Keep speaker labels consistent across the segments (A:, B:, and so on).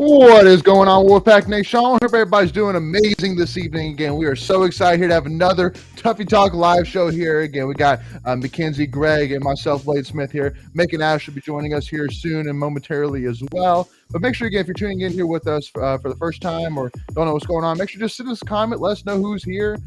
A: What is going on, Wolfpack Nation? I hope everybody's doing amazing this evening. Again, we are so excited here to have another Tuffy Talk live show here. Again, we got Mackenzie, Greg, and myself, Blade Smith here. Mick and Ash will be joining us here soon and momentarily as well. But make sure, again, if you're tuning in here with us for the first time or don't know what's going on, make sure just send us a comment. Let us know who's here.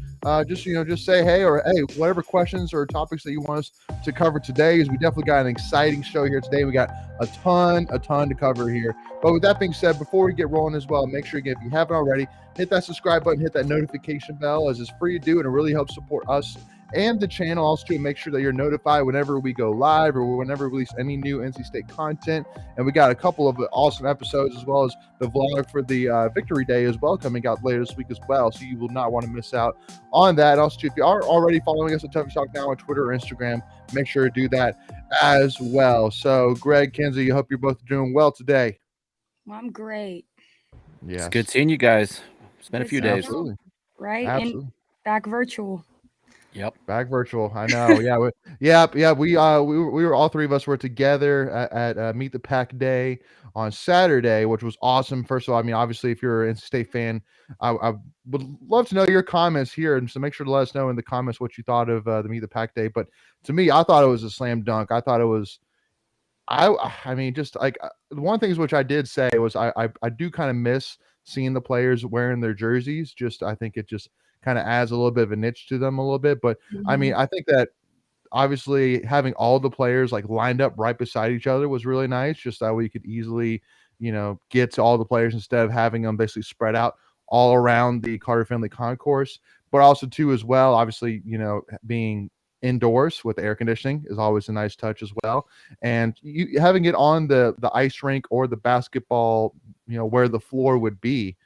A: Just say hey, or hey, whatever questions or topics that you want us to cover today. Is we definitely got an exciting show here today. We got a ton to cover here. But with that being said, before we get rolling as well, make sure, again, if you haven't already, hit that subscribe button, hit that notification bell, as it's free to do, and it really helps support us and the channel. Also, to make sure that you're notified whenever we go live or whenever we release any new NC State content. And we got a couple of awesome episodes, as well as the vlog for the Victory Day as well, coming out later this week as well. So you will not want to miss out on that. Also, too, if you are already following us at Tuffy Talk now on Twitter or Instagram, make sure to do that as well. So, Greg, Kenzie, I hope you're both doing well today.
B: Well, I'm great.
C: Yeah, it's good seeing you guys. It's been a few days.
A: Absolutely.
B: Right?
A: Absolutely.
B: And back virtual.
C: Yep.
A: Back virtual. I know. Yeah. We were all three of us were together at Meet the Pack Day on Saturday, which was awesome. First of all, I mean, obviously, if you're an NC State fan, I would love to know your comments here, and so make sure to let us know in the comments what you thought of the Meet the Pack Day. But to me, I thought it was a slam dunk. I thought it was. I mean, just like one of the things which I did say was I do kind of miss seeing the players wearing their jerseys. Just I think it just kind of adds a little bit of a niche to them a little bit. But I mean, I think that obviously having all the players like lined up right beside each other was really nice. Just that way you could easily, get to all the players instead of having them basically spread out all around the Carter Finley concourse. But also too, as well, obviously, being indoors with air conditioning is always a nice touch as well. And you having it on the ice rink or the basketball, where the floor would be,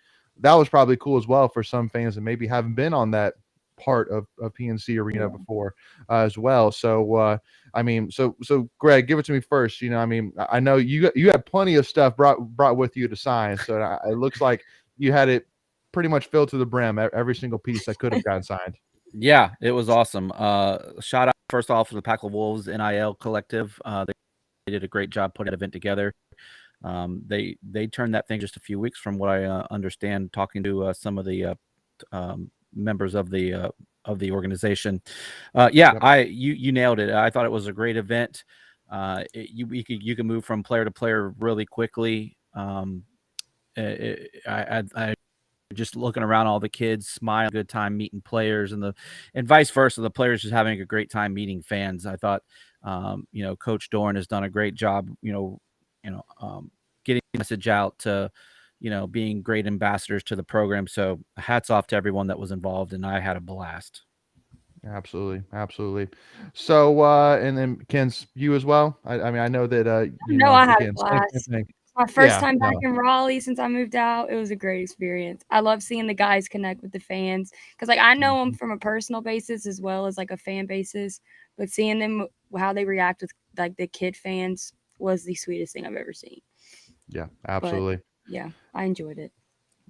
A: that was probably cool as well for some fans that maybe haven't been on that part of PNC Arena before as well. So I mean, so Greg, give it to me first. I mean, I know you had plenty of stuff brought with you to sign, so it looks like you had it pretty much filled to the brim, every single piece that could have gotten signed.
C: Yeah, it was awesome. Shout out first off to the Pack of Wolves NIL collective. They did a great job putting that event together. They turned that thing just a few weeks from what I understand, talking to some of the members of the organization. You nailed it. I thought it was a great event. You can move from player to player really quickly. I just looking around, all the kids smiling, good time meeting players, and vice versa. The players just having a great time meeting fans. I thought, Coach Dorn has done a great job, getting the message out to, being great ambassadors to the program. So hats off to everyone that was involved, and I had a blast.
A: Absolutely. So, and then Ken's, you as well. I mean, I know that
B: I had a blast. My first time back in Raleigh since I moved out. It was a great experience. I love seeing the guys connect with the fans because, I know them from a personal basis as well as like a fan basis. But seeing them, how they react with like the kid fans was the sweetest thing I've ever seen.
A: Yeah, absolutely.
B: But, I enjoyed it.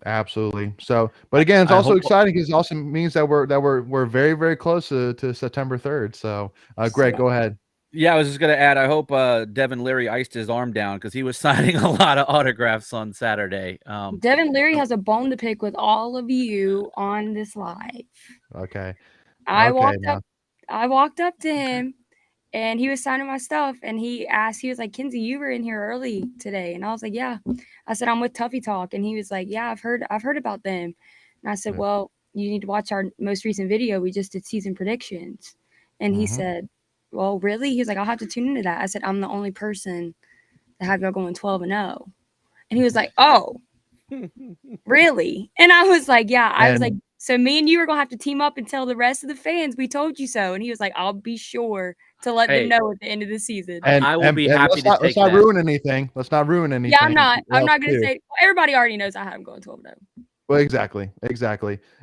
A: Absolutely. So, but again, it's also exciting because it also means that we're very, very close to September 3rd. So, Greg, go ahead.
C: Yeah, I was just going to add, I hope Devin Leary iced his arm down because he was signing a lot of autographs on Saturday.
B: Devin Leary has a bone to pick with all of you on this live.
A: Okay.
B: I walked up to him, and he was signing my stuff, and he was like, Kenzie, you were in here early today. And I was like, yeah. I said, I'm with Tuffy Talk. And he was like, yeah, I've heard about them. And I said, well, you need to watch our most recent video. We just did season predictions. And he said, well, really? He was like, I'll have to tune into that. I said, I'm the only person that have y'all going 12-0. And he was like, oh, really? And I was like, yeah. I was like, so me and you are going to have to team up and tell the rest of the fans we told you so. And he was like, I'll be sure to let them know at the end of the season.
C: And I will be happy to take
A: let's not ruin anything. Let's not ruin anything.
B: Yeah, I'm not going to say, everybody already knows I had him going 12-0.
A: Well, exactly.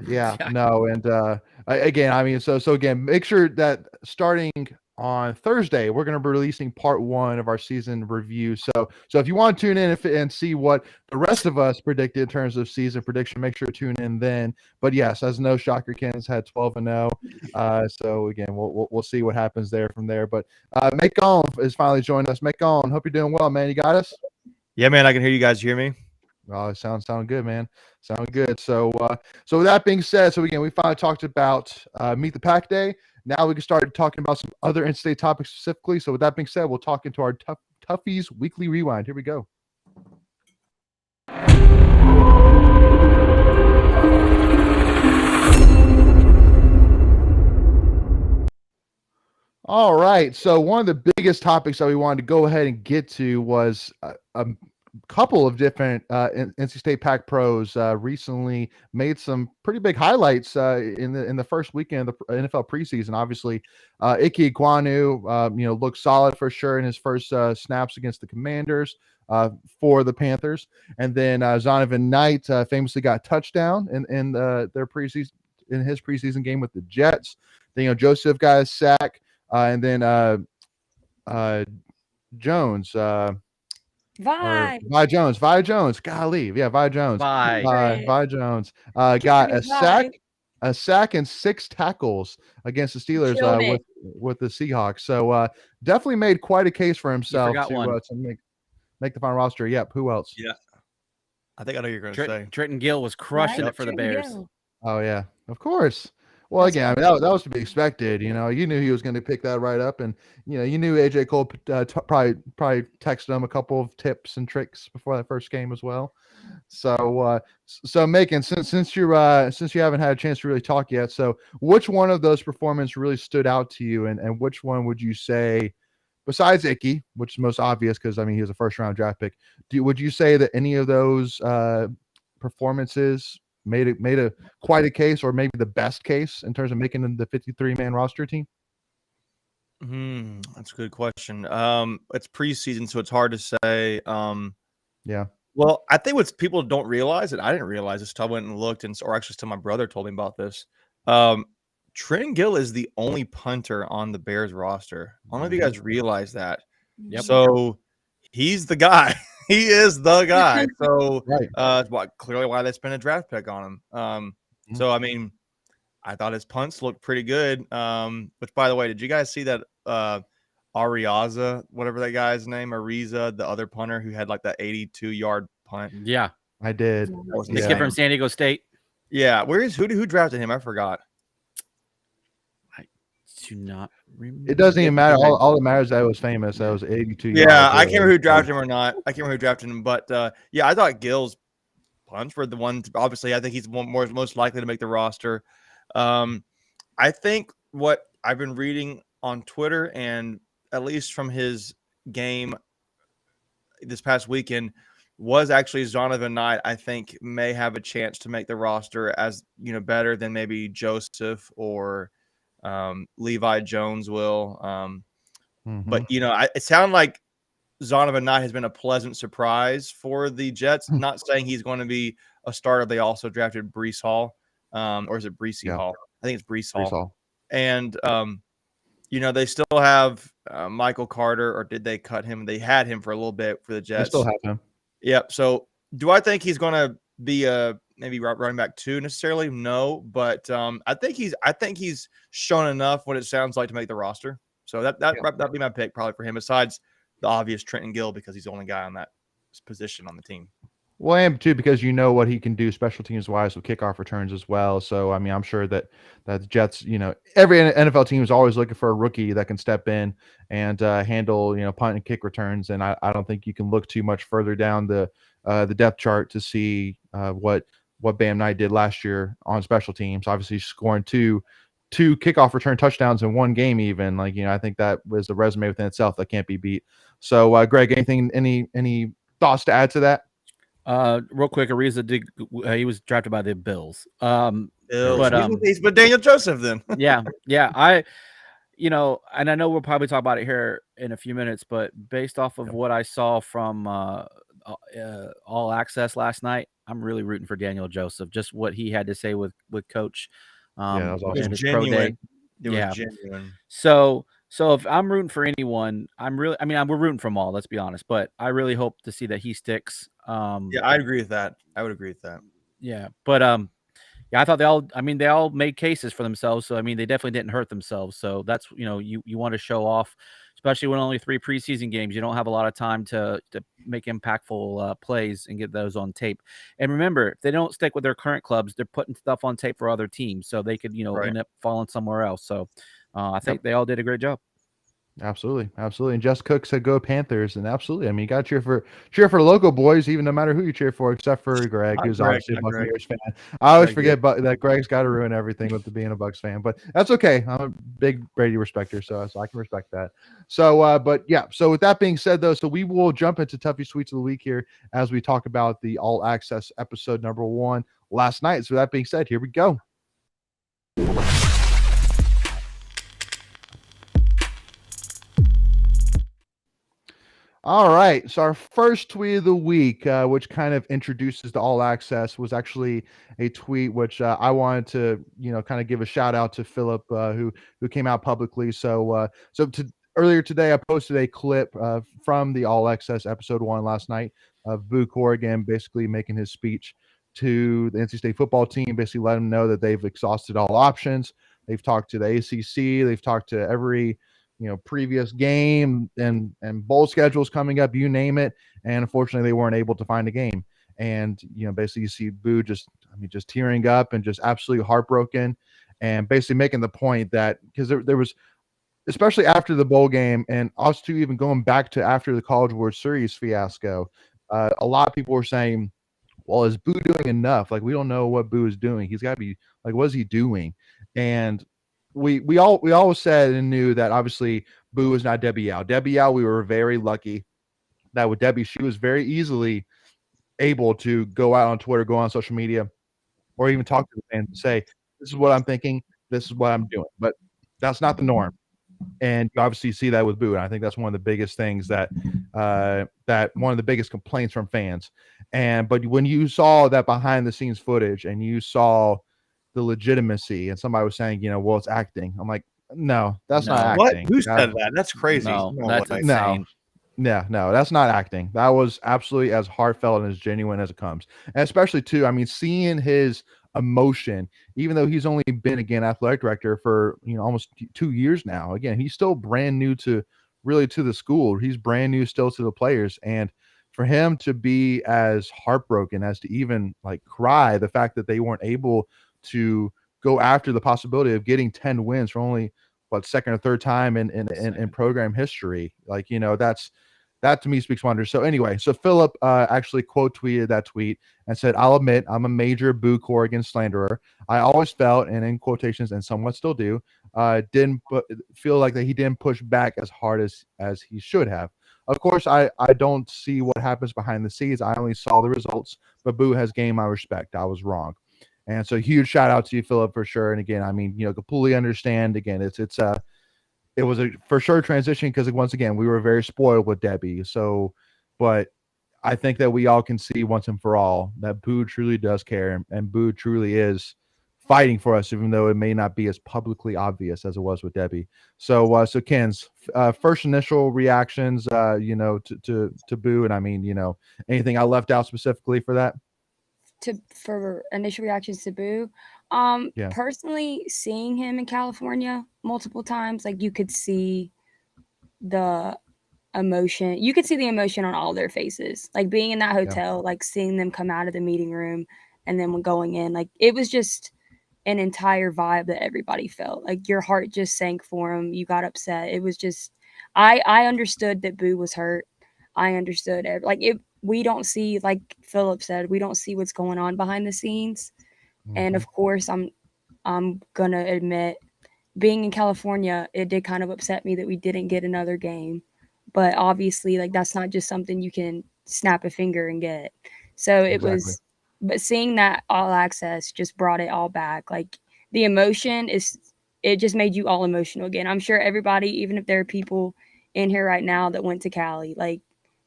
A: Yeah, no. And again, I mean, so again, make sure that starting on Thursday, we're going to be releasing part 1 of our season review. So if you want to tune in and see what the rest of us predicted in terms of season prediction, make sure to tune in then. But yes, as no shocker, Ken's had 12-0. So again, we'll see what happens there from there. But Macon is finally joining us. Macon, hope you're doing well, man. You got us?
D: Yeah, man. I can hear you guys. You hear me?
A: Oh, sound good, man. Sound good. So, so with that being said, so again, we finally talked about Meet the Pack Day. Now we can start talking about some other in-state topics specifically. So with that being said, we'll talk into our Tuffy's Weekly Rewind. Here we go. All right. So one of the biggest topics that we wanted to go ahead and get to was a couple of different NC State Pac pros recently made some pretty big highlights in the first weekend of the NFL preseason. Obviously, Ike Ekwonu, looked solid for sure in his first snaps against the Commanders for the Panthers, and then Zonovan Knight famously got a touchdown in their preseason in his preseason game with the Jets. Then Joseph got a sack. And then Jones, Vi Jones, golly, yeah, Vi Jones, Vi Jones got a sack and 6 tackles against the Steelers with the Seahawks. So definitely made quite a case for himself to make the final roster. Yep. Who else?
D: Yeah, I think I know you're going to say
C: Trenton Gill was crushing it for the Bears.
A: Oh yeah, of course. Well, again, I mean, that was to be expected. You knew he was going to pick that right up, and you knew AJ Cole probably texted him a couple of tips and tricks before that first game as well. So, Macon, since you haven't had a chance to really talk yet, so which one of those performances really stood out to you, and which one would you say, besides Icky, which is most obvious because I mean he was a first round draft pick, would you say that any of those performances made a quite a case, or maybe the best case in terms of making the 53-man roster team?
D: That's a good question. It's preseason, so it's hard to say.
A: Yeah.
D: Well, I think what people don't realize, and I didn't realize this until I went and looked, or actually till my brother told me about this. Trenton Gill is the only punter on the Bears roster. I don't know if you guys realize that.
C: Yep.
D: So he's the guy. He is the guy. So clearly why they spent a draft pick on him. So I mean, I thought his punts looked pretty good. Which, by the way, did you guys see that Ariza, whatever that guy's name, Ariza, the other punter who had like that 82-yard punt?
C: Yeah,
A: I did.
C: The kid from San Diego State.
D: Yeah, who drafted him? I forgot.
C: Do not remember.
A: It doesn't even matter. All that matters is that it was famous. That was 82.
D: Yeah, I can't remember who drafted him or not. I can't remember who drafted him, but I thought Gill's punts were the one. Obviously, I think he's most likely to make the roster. I think what I've been reading on Twitter, and at least from his game this past weekend, was actually Zonovan Knight. I think may have a chance to make the roster as better than maybe Joseph or Levi Jones will. But it sounded like Zonovan Knight has been a pleasant surprise for the Jets. Not saying he's going to be a starter. They also drafted Breece Hall, or is it Breece Hall? I think it's Breece Hall. And they still have Michael Carter, or did they cut him? They had him for a little bit for the Jets.
A: They still have him.
D: Yep. So do I think he's going to be a maybe running back 2 necessarily? No, but I think he's shown enough what it sounds like to make the roster. So that'd be my pick probably for him, besides the obvious Trenton Gill, because he's the only guy on that position on the team.
A: Well, and too, because what he can do special teams wise with kickoff returns as well. So I mean, I'm sure that the Jets, every NFL team is always looking for a rookie that can step in and handle punt and kick returns. And I don't think you can look too much further down the depth chart to see what Bam Knight did last year on special teams. Obviously, scoring two kickoff return touchdowns in one game. Even I think that was the resume within itself that can't be beat. So, Greg, any thoughts to add to that?
C: Real quick, Ariza he was drafted by the Bills.
D: But he's with Daniel Joseph then.
C: yeah. And I know we'll probably talk about it here in a few minutes, but based off of what I saw from All Access last night, I'm really rooting for Daniel Joseph. Just what he had to say with Coach.
D: That was awesome. Genuine. It was genuine.
C: So if I'm rooting for anyone, we're rooting for them all, let's be honest, but I really hope to see that he sticks.
D: I agree with that. I would agree with that.
C: Yeah. But I thought they all made cases for themselves. So, they definitely didn't hurt themselves. So that's, you want to show off, especially when only 3 preseason games. You don't have a lot of time to make impactful plays and get those on tape. And remember, if they don't stick with their current clubs, they're putting stuff on tape for other teams, so they could end up falling somewhere else. So I think they all did a great job.
A: Absolutely. And Jess Cook said, "Go Panthers!" And absolutely, I mean, you got to cheer for local boys, even no matter who you cheer for, except for Greg, who's obviously a Buccaneers fan. I always forget that Greg's got to ruin everything with being a Bucs fan, but that's okay. I'm a big Brady respecter, so I can respect that. So, but yeah. So with that being said, though, so we will jump into Tuffy Sweets of the Week here as we talk about the All Access episode number 1 last night. So with that being said, here we go. All right. So our first tweet of the week, which kind of introduces the All Access, was actually a tweet which I wanted to, kind of give a shout out to Philip, who came out publicly. So earlier today, I posted a clip from the All Access episode 1 last night of Boo Corrigan basically making his speech to the NC State football team, basically let them know that they've exhausted all options. They've talked to the ACC. They've talked to every previous game and bowl schedules coming up, you name it. And unfortunately, they weren't able to find a game. And, basically you see Boo just tearing up and just absolutely heartbroken and basically making the point that because there was, especially after the bowl game and also even going back to after the College World Series fiasco, a lot of people were saying, well, is Boo doing enough? Like, we don't know what Boo is doing. He's got to be like, what is he doing? And we always said and knew that obviously Boo is not Debbie Yow. Debbie Yow, we were very lucky that with Debbie, she was very easily able to go out on Twitter, go on social media, or even talk to the fans and say, this is what I'm thinking, this is what I'm doing. But that's not the norm. And you obviously see that with Boo. And I think that's one of the biggest things that one of the biggest complaints from fans. But when you saw that behind the scenes footage and you saw the legitimacy and somebody was saying, well, it's acting. I'm like, no, that's not acting.
D: Who said that? That's crazy.
C: No, that's insane.
A: No, that's not acting. That was absolutely as heartfelt and as genuine as it comes. And especially too, I mean, seeing his emotion, even though he's only been again athletic director for almost 2 years now. Again, he's still brand new to the school. He's brand new still to the players. And for him to be as heartbroken as to even like cry the fact that they weren't able to go after the possibility of getting 10 wins for only second or third time in program history. Like, that to me speaks wonders. So anyway, so Philip actually quote tweeted that tweet and said, "I'll admit I'm a major Boo Corrigan slanderer. I always felt, and in quotations, and somewhat still do, didn't feel like that he didn't push back as hard as he should have. Of course, I don't see what happens behind the scenes. I only saw the results, but Boo has gained my respect. I was wrong." And so huge shout out to you, Philip, for sure. And again, I mean, completely understand. Again, it was a for sure transition because once again, we were very spoiled with Debbie. So, but I think that we all can see once and for all that Boo truly does care and Boo truly is fighting for us, even though it may not be as publicly obvious as it was with Debbie. So, Ken's first initial reactions, to Boo, and I mean, anything I left out specifically for that?
B: For initial reactions to Boo, personally, seeing him in California multiple times, like you could see the emotion. You could see the emotion on all their faces. Like being in that hotel, like seeing them come out of the meeting room, and then when going in, like it was just an entire vibe that everybody felt. Like your heart just sank for him. You got upset. It was just, I understood that Boo was hurt. I understood it. We don't see, like Philip said, we don't see what's going on behind the scenes. Mm-hmm. And of course, I'm gonna admit, being in California, it did kind of upset me that we didn't get another game. But obviously, like that's not just something you can snap a finger and get. So it was, but seeing that All Access just brought it all back. Like the emotion it just made you all emotional again. I'm sure everybody, even if there are people in here right now that went to Cali, like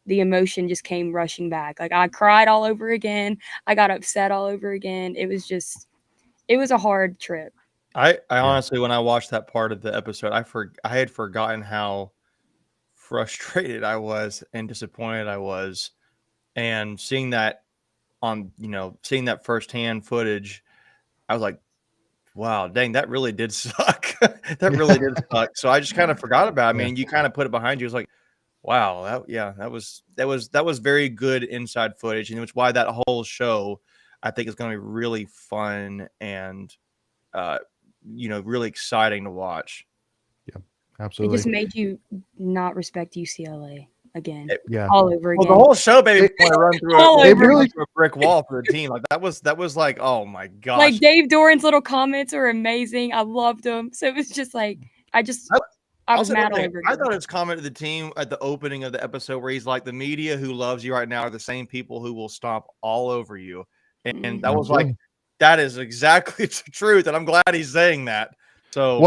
B: the emotion just came rushing back. Like I cried all over again. I got upset all over again. It was a hard trip.
D: I honestly, when I watched that part of the episode, I had forgotten how frustrated I was and disappointed I was. And seeing that firsthand footage, I was like, Wow, dang, that really did suck. That really did suck. So I just kind of forgot about it. I mean, you kind of put it behind you. It's like, wow, that was very good inside footage, and it's why that whole show I think is going to be really fun and really exciting to watch.
A: Yeah,
B: It
A: absolutely.
B: just made you not respect UCLA again,
A: Yeah.
B: all over
D: Well,
B: again.
D: the whole show made me want to run through
B: All over.
D: run through a brick wall for the team. Like that was like, oh my gosh.
B: Like Dave Doran's little comments are amazing. I loved them. So it was just like I was mad all over
D: I
B: again.
D: thought his comment to the team at the opening of the episode where he's like, the media who loves you right now are the same people who will stomp all over you. And that was like, that is exactly the truth. And I'm glad he's saying that. So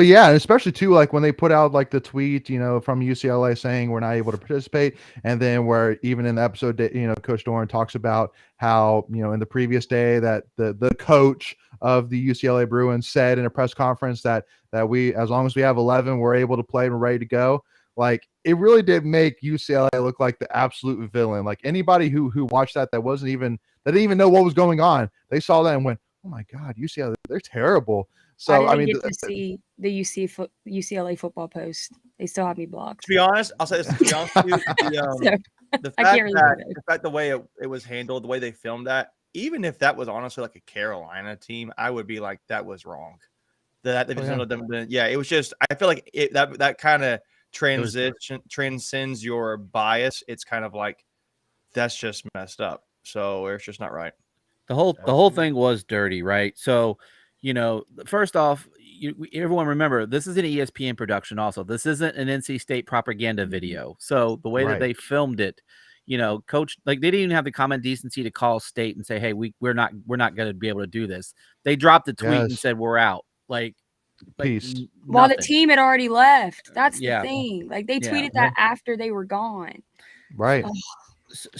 A: yeah, and especially too, like when they put out like the tweet, from UCLA saying we're not able to participate, and then where even in the episode, Coach Doran talks about how in the previous day that the coach of the UCLA Bruins said in a press conference that we, as long as we have 11, we're able to play and we're ready to go. Like it really did make UCLA look like the absolute villain. Like anybody who watched that didn't even know what was going on. They saw that and went, "Oh my God, UCLA, they're terrible." So
B: I didn't get to see the UCLA football post. They still have me blocked.
D: To be honest, I'll say this. To be honest with you, the fact the way it was handled, the way they filmed that, even if that was honestly like a Carolina team, I would be like, that was wrong. It was just, I feel like that kind of transcends your bias. It's kind of like, that's just messed up. So it's just not right.
C: The whole thing was dirty, right? So, first off, everyone remember, this is an ESPN production also. This isn't an NC State propaganda video. So the way that they filmed it, Coach, like they didn't even have the common decency to call State and say, hey, we're not going to be able to do this. They dropped the tweet and said, we're out. Like
A: peace.
B: While the team had already left. That's the thing. Like they tweeted that after they were gone.
A: Right.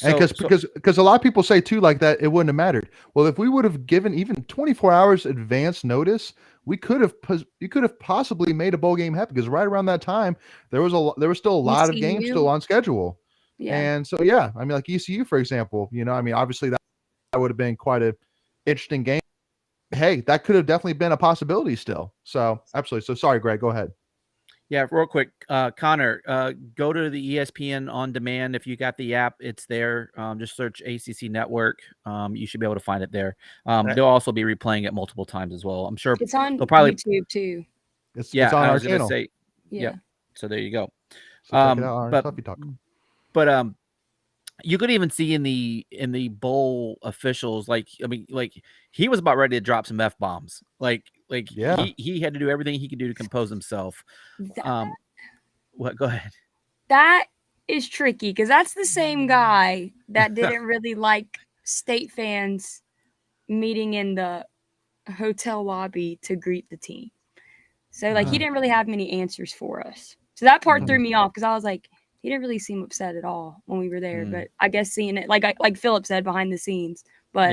A: Because a lot of people say too, like that it wouldn't have mattered. Well, if we would have given even 24 hours advance notice, you could have possibly made a bowl game happen. Because right around that time, there was still a lot of games still on schedule. Yeah. And so I mean, like ECU, for example, I mean, obviously that would have been quite an interesting game. Hey, that could have definitely been a possibility still. So absolutely. So sorry, Greg, go ahead.
C: Yeah, real quick, Connor, go to the ESPN on demand. If you got the app, it's there. Just search ACC Network. You should be able to find it there. They'll also be replaying it multiple times as well. I'm sure
B: it's on YouTube too.
A: It's on our channel.
C: So there you go.
A: So check it out on Tuffy Talk.
C: But you could even see in the bowl officials, like he was about ready to drop some F-bombs. He had to do everything he could do to compose himself. What? Go ahead.
B: That is tricky because that's the same guy that didn't really like State fans meeting in the hotel lobby to greet the team. So he didn't really have many answers for us. So that part threw me off because I was like, he didn't really seem upset at all when we were there. But I guess seeing it, like Philip said, behind the scenes. But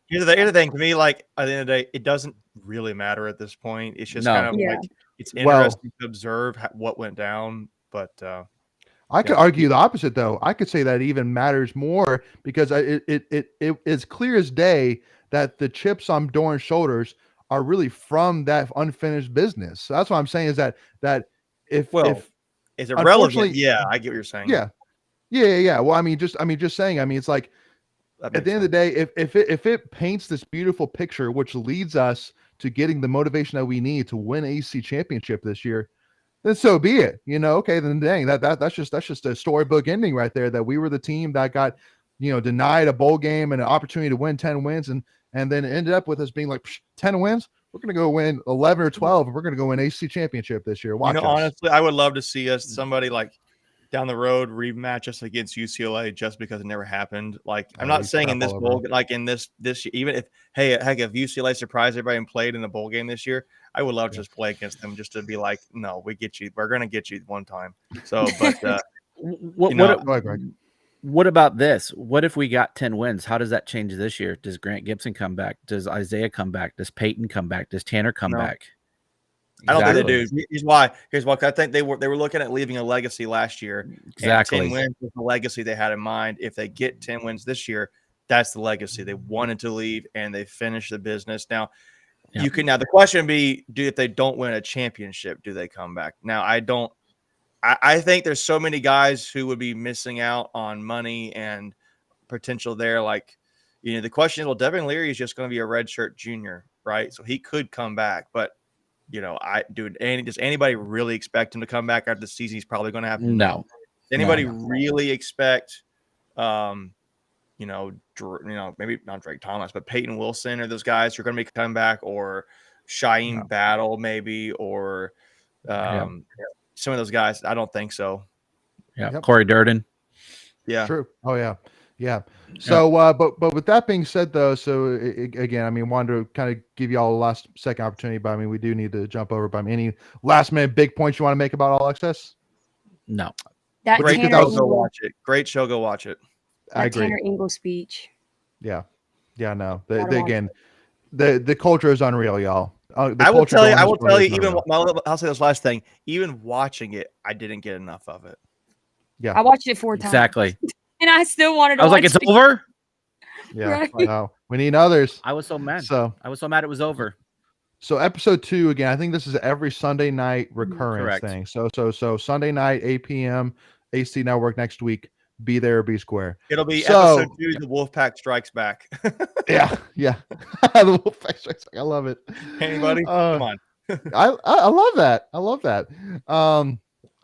D: here's the thing to me, like at the end of the day, it doesn't really matter at this point. It's just kind of like it's interesting to observe what went down. But
A: I could argue the opposite, though. I could say that even matters more because it is clear as day that the chips on Doran's shoulders are really from that unfinished business. So that's what I'm saying is that if
D: is it relevant? Yeah, I get what you're saying.
A: Yeah. Well, I mean, just saying. I mean, it's like at the end of the day, if it paints this beautiful picture, which leads us to getting the motivation that we need to win ACC championship this year, then so be it. Okay, then dang, that's just a storybook ending right there. That we were the team that got denied a bowl game and an opportunity to win 10 wins, and then it ended up with us being like 10 wins. We're going to go win 11 or 12. And we're going to go win ACC championship this year. Watch us.
D: Honestly, I would love to see us somebody like down the road rematch us against UCLA just because it never happened. Like I'm not saying in this bowl, like in this even if if UCLA surprised everybody and played in the bowl game this year, I would love to just play against them just to be like, no, we get you. We're going to get you one time. So, but
C: what about this? What if we got 10 wins? How does that change this year? Does Grant Gibson come back? Does Isaiah come back? Does Peyton come back? Does Tanner come back?
D: I don't think they do. Here's why. I think they were looking at leaving a legacy last year.
C: Exactly.
D: 10 wins was the legacy they had in mind. If they get 10 wins this year, that's the legacy. They wanted to leave and they finished the business. Now, You can now. The question would be, if they don't win a championship, do they come back? Now, I think there's so many guys who would be missing out on money and potential there. Like, the question is, well, Devin Leary is just going to be a redshirt junior, right? So he could come back, but does anybody really expect him to come back after the season? He's probably going to have to.
C: No.
D: Does anybody really expect, maybe not Drake Thomas, but Peyton Wilson or those guys who are going to be coming back, or Shaheem Battle maybe, or some of those guys? I don't think so.
C: Yeah, Corey Durden.
D: Yeah,
A: true. Oh yeah. So, but with that being said, though, so again, I mean, wanted to kind of give you all a last second opportunity, but I mean, we do need to jump over. But any last minute big points you want to make about All Access?
C: No.
B: That
D: great
B: Tanner
D: show. Go watch it. Great show. Go watch it.
B: That Tanner Ingle speech.
A: Yeah. No. Again, the culture is unreal, y'all.
D: I will tell you. I'll say this last thing. Even watching it, I didn't get enough of it.
A: Yeah,
B: I watched it 4 times.
C: Exactly.
B: And I still wanted to.
C: I was like, it's over.
A: Yeah.
B: Right.
A: Wow. We need others.
C: I was so mad. I was so mad it was over.
A: So episode 2, again, I think this is every Sunday night recurrence thing. So Sunday night, 8 p.m. ACC Network next week. Be there or be square.
D: It'll be episode 2. The Wolfpack Strikes Back.
A: yeah. The Wolfpack Strikes Back. I love it.
D: Anybody? Come on.
A: I love that.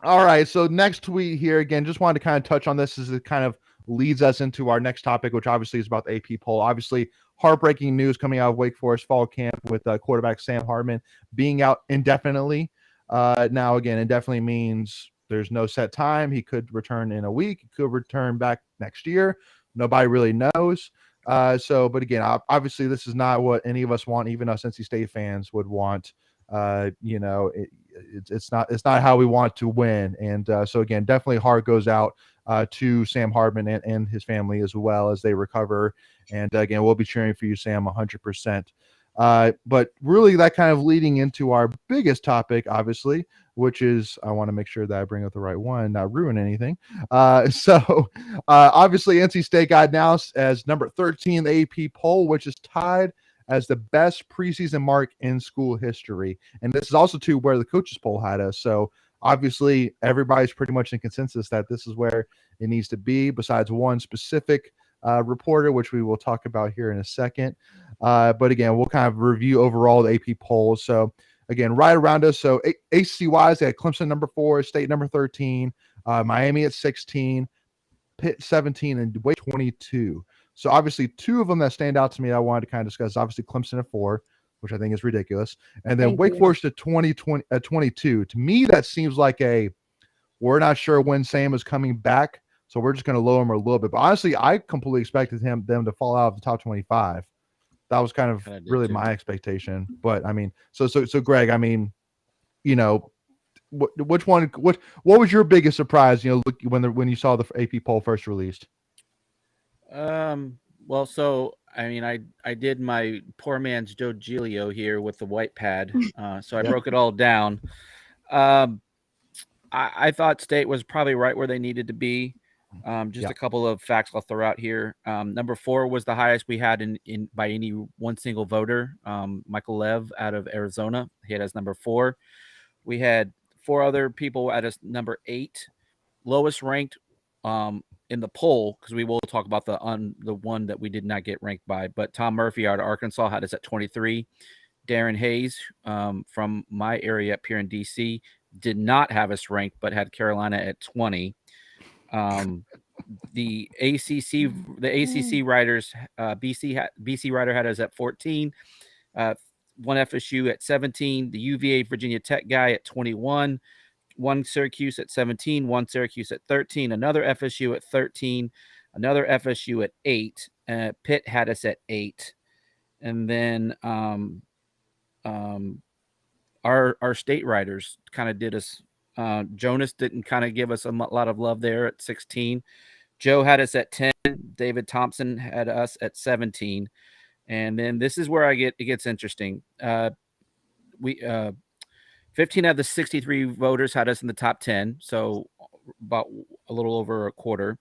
A: All right. So next tweet here, again, just wanted to kind of touch on this as it kind of leads us into our next topic, which obviously is about the AP poll. Obviously, heartbreaking news coming out of Wake Forest fall camp with quarterback Sam Hartman being out indefinitely. Now, again, indefinitely means there's no set time. He could return in a week. He could return back next year. Nobody really knows. But again, obviously, this is not what any of us want. Even us NC State fans would want. It's not how we want to win. And so again, definitely heart goes out to Sam Hartman and his family as well as they recover. And again, we'll be cheering for you, Sam, 100%. But really that kind of leading into our biggest topic, obviously, which is, I want to make sure that I bring up the right one, not ruin anything. Obviously NC State got announced as number 13 in the AP poll, which is tied as the best preseason mark in school history. And this is also too where the coaches poll had us. So obviously everybody's pretty much in consensus that this is where it needs to be, besides one specific reporter, which we will talk about here in a second. But again, we'll kind of review overall the AP polls. So again, right around us. So ACC-wise, they had Clemson number 4, State number 13, Miami at 16, Pitt 17, and Wake 22. So obviously 2 of them that stand out to me I wanted to kind of discuss. Obviously Clemson at 4, which I think is ridiculous. And then Wake Forest at 22. To me, that seems like we're not sure when Sam is coming back, so we're just going to lower him a little bit. But honestly, I completely expected them to fall out of the top 25. That was kind of really my expectation. But I mean, so Greg, I mean, what was your biggest surprise? When you saw the AP poll first released.
C: Well, so I mean, I did my poor man's Joe Giglio here with the white pad, so I broke it all down. I thought State was probably right where they needed to be. A couple of facts I'll throw out here. Number 4 was the highest we had in by any one single voter. Michael Lev out of Arizona, he had us number 4. We had 4 other people at us number 8. Lowest ranked in the poll, because we will talk about the one that we did not get ranked by, but Tom Murphy out of Arkansas had us at 23. Darren Hayes from my area up here in DC did not have us ranked, but had Carolina at 20. The ACC writers, BC writer had us at 14. One FSU at 17. The UVA Virginia Tech guy at 21. One Syracuse at 17, one Syracuse at 13, another FSU at 13, another FSU at 8. Pitt had us at 8. And then our state writers kind of did us. Jonas didn't kind of give us a lot of love there at 16. Joe had us at 10. David Thompson had us at 17. And then this is where it gets interesting. 15 of the 63 voters had us in the top 10, so about a little over a quarter.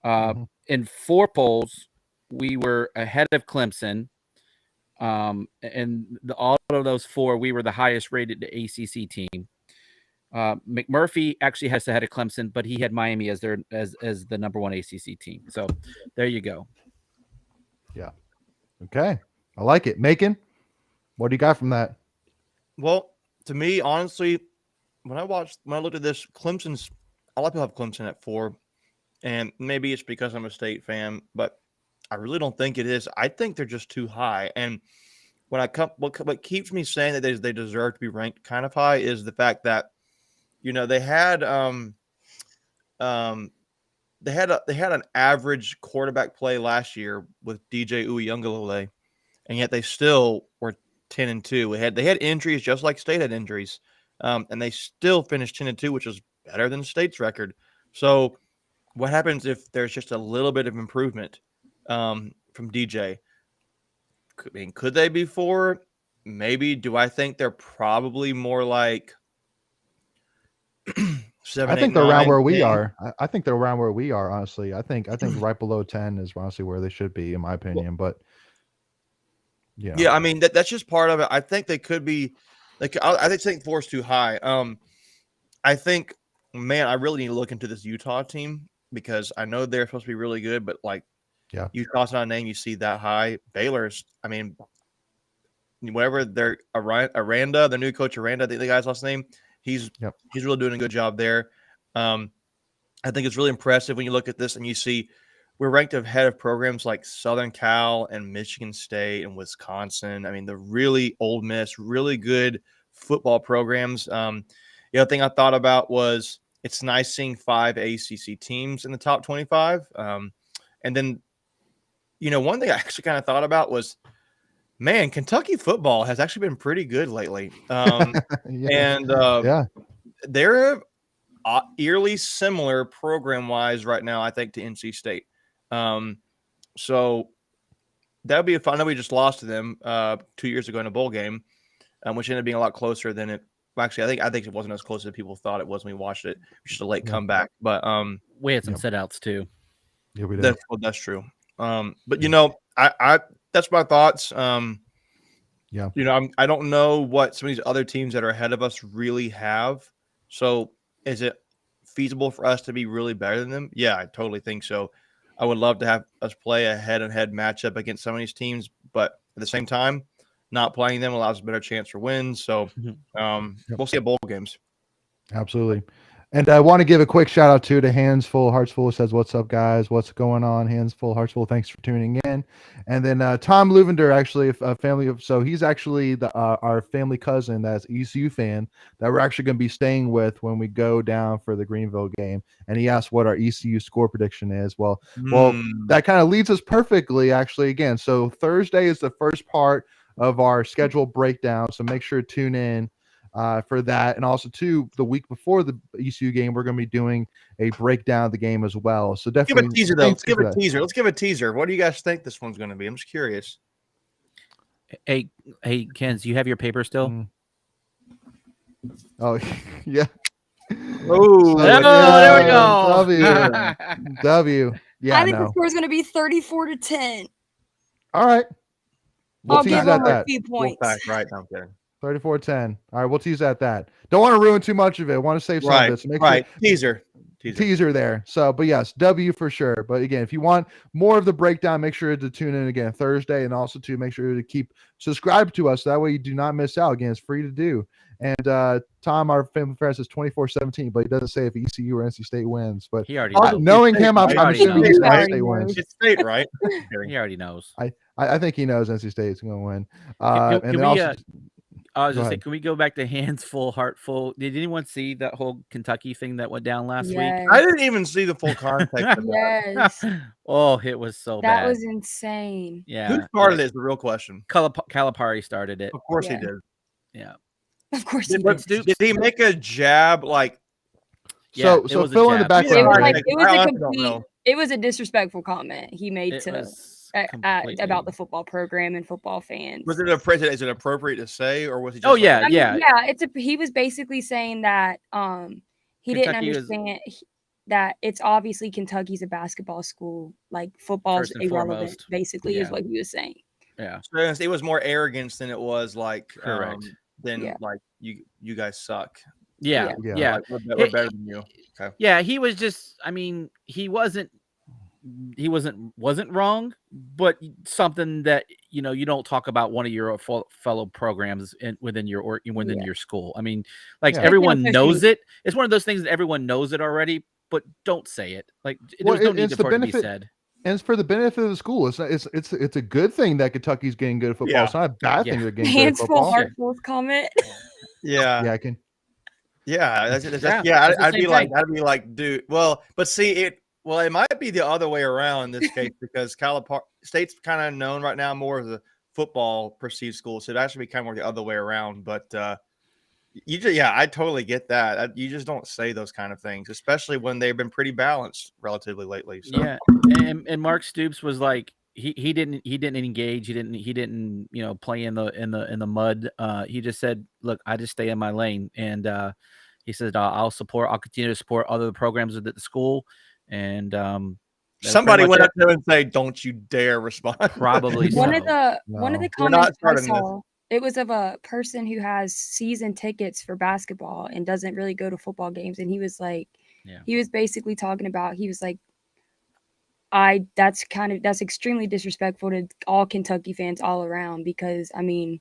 C: In 4 polls, we were ahead of Clemson. And all of those 4, we were the highest rated ACC team. McMurphy actually has ahead of Clemson, but he had Miami as the number 1 ACC team. So there you go.
A: Yeah. Okay. I like it. Macon, what do you got from that?
D: Well, to me, honestly, when I looked at this, Clemson's, a lot of people have Clemson at 4, and maybe it's because I'm a State fan, but I really don't think it is. I think they're just too high. And when what keeps me saying that they deserve to be ranked kind of high is the fact that, they had they had an average quarterback play last year with DJ Uiagalelei, and yet they still were 10-2. They had injuries just like State had injuries, and they still finished 10-2, which is better than State's record. So, what happens if there's just a little bit of improvement from DJ? Could they be 4? Maybe. Do I think they're probably more like 7?
A: I think they're around where we are. I think they're around where we are. Honestly, I think right below 10 is honestly where they should be, in my opinion. But
D: yeah, I mean that's just part of it. I think they could be. I think 4 is too high. I think, man, I really need to look into this Utah team because I know they're supposed to be really good, but Utah's not a name you see that high. Baylor's, I mean, whatever they're Aranda, the new coach Aranda, I think the guy's last name. He's really doing a good job there. I think it's really impressive when you look at this and you see we're ranked ahead of programs like Southern Cal and Michigan State and Wisconsin. I mean, the really Ole Miss, really good football programs. The other thing I thought about was it's nice seeing 5 ACC teams in the top 25. And then, one thing I actually kind of thought about was, man, Kentucky football has actually been pretty good lately. And they're eerily similar program-wise right now, I think, to NC State. So that would be fun. I know we just lost to them 2 years ago in a bowl game, which ended up being a lot closer than it. Well, actually, I think it wasn't as close as people thought it was when we watched it. It was just a late comeback. But
C: we had some sit-outs too.
A: Yeah, we did.
D: That's true. But I that's my thoughts. I don't know what some of these other teams that are ahead of us really have. So is it feasible for us to be really better than them? Yeah, I totally think so. I would love to have us play a head-to-head matchup against some of these teams, but at the same time, not playing them allows a better chance for wins. So we'll see at bowl games.
A: Absolutely. And I want to give a quick shout out to Hands Full, Hearts Full. Says, "What's up, guys? What's going on?" Hands Full, Hearts Full. Thanks for tuning in. And then Tom Luvender, actually a family of, so he's actually our family cousin that's ECU fan that we're actually going to be staying with when we go down for the Greenville game. And he asked what our ECU score prediction is. Well, that kind of leads us perfectly, actually. Again, so Thursday is the first part of our schedule breakdown. So make sure to tune in for that. And also, too, the week before the ECU game, we're going to be doing a breakdown of the game as well. So definitely
D: give a teaser, though. Let's give a teaser. What do you guys think this one's going to be? I'm just curious.
C: Hey, Kenz, you have your paper still?
A: Oh, yeah.
D: Oh,
C: there we go.
A: W. Yeah,
B: I think the score is going to be 34-10.
A: All right.
B: I'll give them a few points.
D: Right, I'm kidding.
A: 34-10. All right, we'll tease at that. Don't want to ruin too much of it. Want to save some of it. So make sure, teaser there. So, but yes, W for sure. But again, if you want more of the breakdown, make sure to tune in again Thursday, and also to make sure to keep subscribed to us. That way you do not miss out. Again, it's free to do. And Tom, our family friend, says 24-17, but he doesn't say if ECU or NC State wins. But
C: he already knows.
A: Knowing him, I'm assuming NC State wins.
D: It's State, right?
C: He already knows.
A: I think he knows NC State's going to win.
C: I was just saying, can we go back to Hands Full, Heart Full? Did anyone see that whole Kentucky thing that went down last week?
D: I didn't even see the full context of
B: Yes.
C: Oh, it was so bad.
B: That was insane.
C: Yeah.
D: Who started it is the real question.
C: Calipari started it.
D: Of course he did.
C: Yeah.
B: Of course he did.
D: Did he make a jab like?
A: So fill in the background.
B: It was a disrespectful comment he made about the football program and football fans.
D: Was it is it appropriate to say, or was he?
C: Just yeah.
B: He was basically saying that he didn't understand that it's obviously Kentucky's a basketball school, like football's irrelevant. Basically, is what he was saying.
C: Yeah.
D: So it was more arrogance than it was like
C: Correct.
D: like you guys suck.
C: Yeah.
A: Yeah.
C: Yeah.
D: Like, we're better than you. Okay.
C: Yeah. He was just. I mean, he wasn't wrong, but something that you don't talk about one of your fellow programs within your school. I mean, like
A: Yeah.
C: everyone knows it. It's one of those things that everyone knows it already, but don't say it. Like there's no need for it to be said.
A: And it's for the benefit of the school. It's a good thing that Kentucky's getting good at football.
D: Yeah.
A: It's not a bad thing they're getting
B: Hands
A: good at
B: full,
A: football.
B: heartful comment.
D: Yeah.
A: Yeah, I can.
D: Yeah,
C: That's the
D: I'd
C: same
D: be like, dude. Well, but see, it might be the other way around in this case because State's kind of known right now more as a football perceived school, so it actually be kind of more the other way around. But I totally get that. You just don't say those kind of things, especially when they've been pretty balanced relatively lately. So.
C: Yeah, and Mark Stoops was like he didn't engage. He didn't play in the mud. He just said, look, I just stay in my lane, and he said I'll continue to support other programs at the school, and
D: somebody went up there and say, "Don't you dare respond."
C: Probably
B: One
C: so.
B: of the comments I saw, it was of a person who has season tickets for basketball and doesn't really go to football games, and he was like, he was basically talking about, he was like, that's extremely disrespectful to all Kentucky fans all around, because I mean,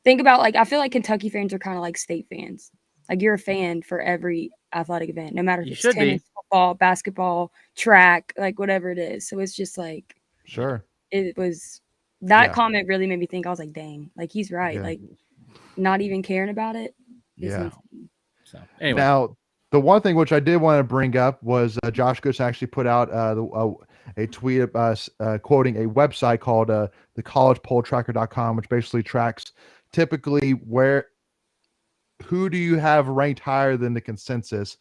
B: think about, like, I feel like Kentucky fans are kind of like State fans. Like, you're a fan for every athletic event, no matter if it's tennis, football, basketball, track, like whatever it is. So it's just like,
A: sure.
B: It was that comment really made me think. I was like, dang, like he's right. Like, not even caring about it.
A: Yeah.
C: So anyway,
A: now the one thing which I did want to bring up was Josh Goodson actually put out a tweet of us quoting a website called the collegepolltracker.com, which basically tracks typically who do you have ranked higher than the consensus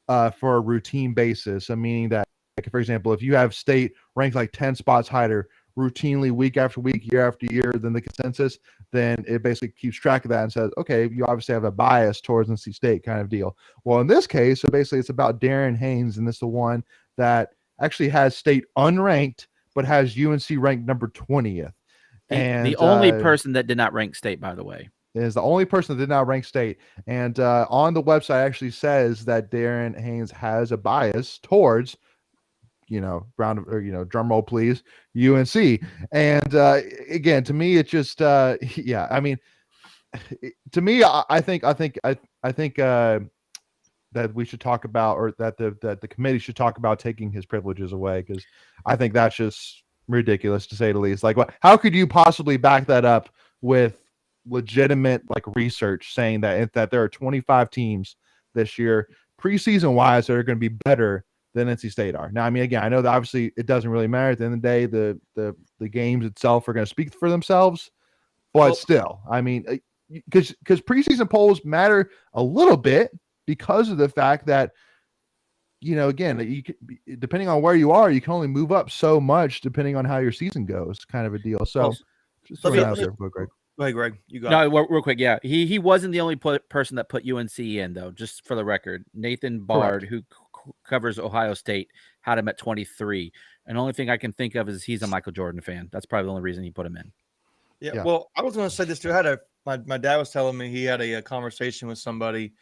A: for a routine basis. So meaning that, like, for example, if you have State ranked like 10 spots higher routinely week after week, year after year than the consensus, then it basically keeps track of that and says, okay, you obviously have a bias towards NC State kind of deal. Well, in this case, so basically it's about Darren Haynes, and this is the one that actually has State unranked, but has UNC ranked number 20th. And
C: the only person that did not rank State, by the way.
A: Is the only person that did not rank State. And on the website actually says that Darren Haynes has a bias towards, drum roll please, UNC. And again, to me, it just, I mean, to me, I think that we should talk about, or that the committee should talk about taking his privileges away, because I think that's just ridiculous, to say the least. Like, how could you possibly back that up with legitimate research saying that there are 25 teams this year preseason wise that are going to be better than NC State are? Now, I mean, again, I know that obviously it doesn't really matter at the end of the day. The games itself are going to speak for themselves, but still, I mean, because preseason polls matter a little bit because of the fact that, again, depending on where you are, you can only move up so much depending on how your season goes, kind of a deal. So just throw it out there real quick.
D: Go ahead, Greg. You got
C: it. Real quick. Yeah, he wasn't the only person that put UNC in, though. Just for the record, Nathan Bard, who covers Ohio State, had him at 23. And the only thing I can think of is he's a Michael Jordan fan. That's probably the only reason he put him in.
D: Yeah. Well, I was going to say this too. My dad was telling me he had a conversation with somebody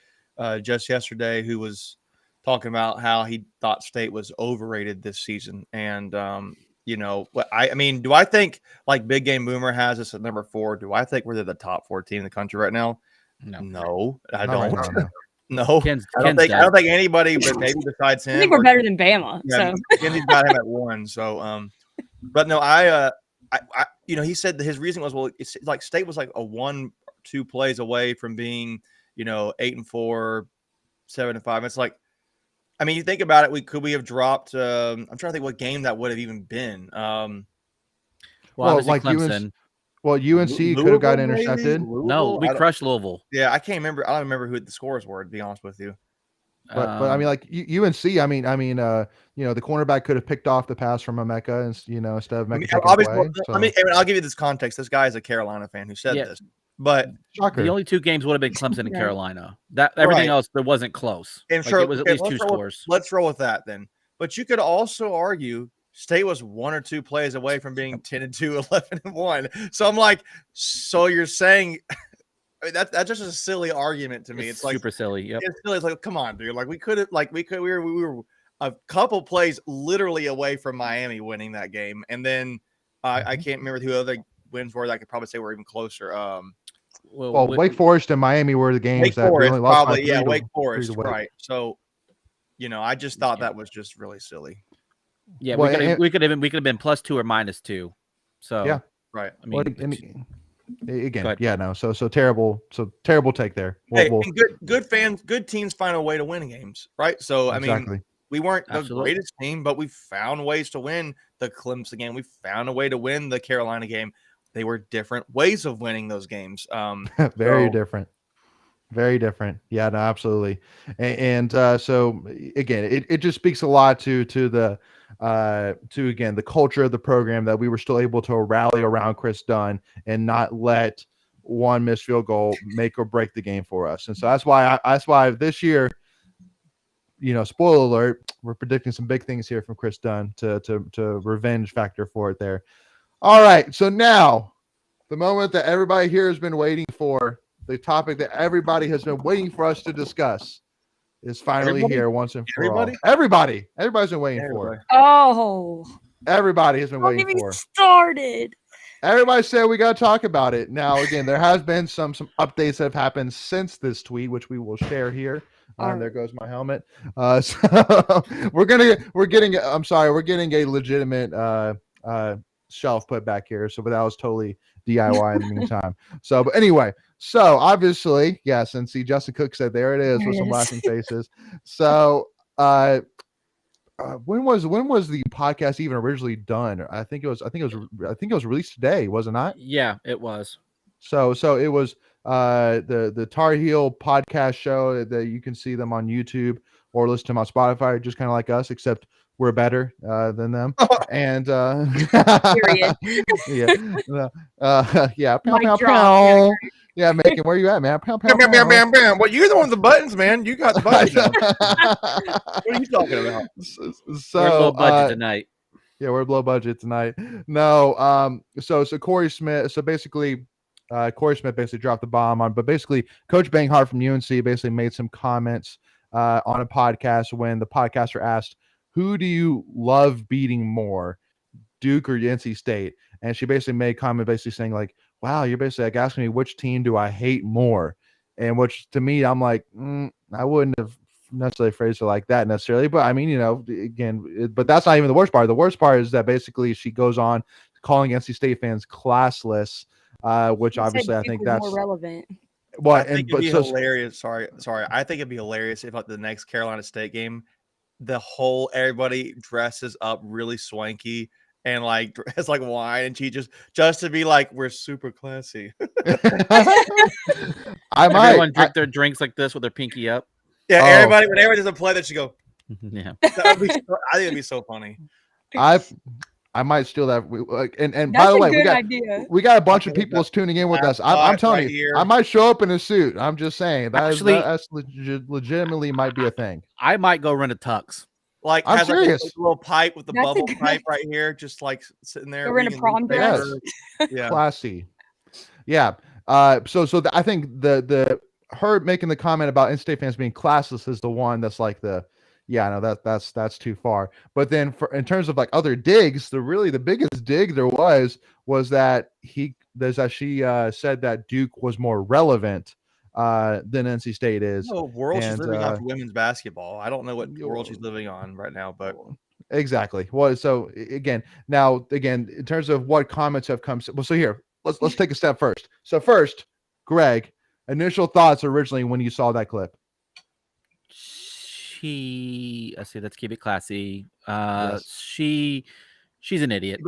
D: just yesterday who was talking about how he thought State was overrated this season, and I mean, do I think like Big Game Boomer has us at number 4? Do I think we're the top 4 team in the country right now? No, I don't. No, I don't think anybody, but maybe besides him.
B: I think we're better than Bama.
D: Yeah,
B: so
D: Kenny's got him at 1. So, but no, he said that his reason was, well, it's like State was like a 1-2 plays away from being, 8-4, 7-5. It's like, I mean, you think about it, we have dropped. I'm trying to think what game that would have even been.
C: Like Clemson.
A: UNC could have got intercepted.
C: No, we crushed Louisville.
D: Yeah, I can't remember. I don't remember who the scores were, to be honest with you.
A: But I mean, like UNC, I mean, the cornerback could have picked off the pass from Emeka, and instead of Emeka taking away.
D: I'll give you this context. This guy is a Carolina fan who said this. But
A: shocker.
C: The only 2 games would have been Clemson and Carolina. That everything else, there wasn't close.
D: And sure,
C: it was at least 2 scores.
D: Let's roll with that then. But you could also argue State was 1 or 2 plays away from being 10-2, 11-1. So I'm like, so you're saying I mean, that's just a silly argument to me. It's like
C: super silly. Yep.
D: It's silly. It's like, come on, dude. Like we were a couple plays literally away from Miami winning that game, and then I can't remember who other wins were that I could probably say were even closer.
A: Well, Wake Forest and Miami were the games
D: Wake
A: that we
D: Forest,
A: only lost by
D: probably,
A: 3 to
D: Wake Forest,
A: 3 to Wake.
D: right? So, I just thought that was just really silly.
C: Yeah,
A: Well,
C: we could have been +2 or -2. So
A: yeah,
D: right.
C: I mean,
A: again, yeah, no. So terrible take there.
D: And good fans, good teams find a way to win games, right? So
A: exactly.
D: I mean, we weren't the
C: Absolutely.
D: greatest team, but we found ways to win the Clemson game. We found a way to win the Carolina game. They were different ways of winning those games.
A: Very different. Very different. Yeah, no, absolutely. And so again, it just speaks a lot to the again the culture of the program that we were still able to rally around Chris Dunn and not let one missed field goal make or break the game for us. And so that's why this year, spoiler alert, we're predicting some big things here from Chris Dunn to revenge factor for it there. All right, so now the moment that everybody here has been waiting for. The topic that everybody has been waiting for us to discuss is finally here once and for all. Everybody's been waiting for.
B: Oh,
A: everybody has been waiting for.
B: Started.
A: Everybody said we got to talk about it. Now, again, there has been some updates that have happened since this tweet, which we will share here. There goes my helmet. So we're getting a legitimate shelf put back here. So, but that was totally DIY in the meantime. So, but anyway. So obviously, yes, and see, Justin Cook said, "There it is," with some laughing faces. So, when was the podcast even originally done? I think it was released today, was it not?
C: Yeah, it was.
A: So it was the Tar Heel podcast show that you can see them on YouTube or listen to them on Spotify, just kind of like us, except we're better than them. And
B: Period.
A: yeah, pow, pow, pow. Yeah, Macon, where you at, man?
D: Pow, pow, bam, bam, bam, bam. Well, you're the one with the buttons, man. You got the buttons. What are you talking about?
A: So
C: we're low budget tonight.
A: Yeah, we're low budget tonight. No, so Corey Smith. So basically, Corey Smith basically dropped the bomb on, but basically, Coach Banghart from UNC basically made some comments on a podcast when the podcaster asked, "Who do you love beating more, Duke or NC State?" And she basically made a comment basically saying like, "Wow, you're basically like asking me which team do I hate more," and which to me, I'm like, I wouldn't have necessarily phrased it like that necessarily, but I mean, again, but that's not even the worst part. The worst part is that basically she goes on calling NC State fans classless, which obviously I think that's
B: more relevant.
A: Well,
D: I think it'd be hilarious. Sorry. I think it'd be hilarious if at the next Carolina State game, everybody dresses up really swanky and like has like wine and cheese just to be like, we're super classy.
C: Everyone drink their drinks like this with their pinky up.
D: Yeah, everybody whenever there's a play that should go.
C: Yeah,
D: I think it'd be so funny.
A: I might steal that. And by the way, we got a bunch of people tuning in with us. I'm telling you, I might show up in a suit. I'm just saying that's legitimately might be a thing.
C: I might go run a tux.
D: Like
A: I'm
D: has
A: serious.
D: Like a little pipe with the bubble pipe right here, just like sitting there.
B: We're in a prom dress.
A: Yeah, classy. Yeah. So I think the her making the comment about in-state fans being classless is the one that's like that's too far. But then in terms of like other digs, the biggest dig there was that she said that Duke was more relevant than NC State is.
D: No world she's living on for women's basketball. I don't know what world she's living on right now, but
A: exactly. Well, so again, in terms of what comments have come, so here let's take a step first. So first, Greg, initial thoughts originally when you saw that clip.
C: Let's keep it classy.
A: Yes.
C: She's an idiot.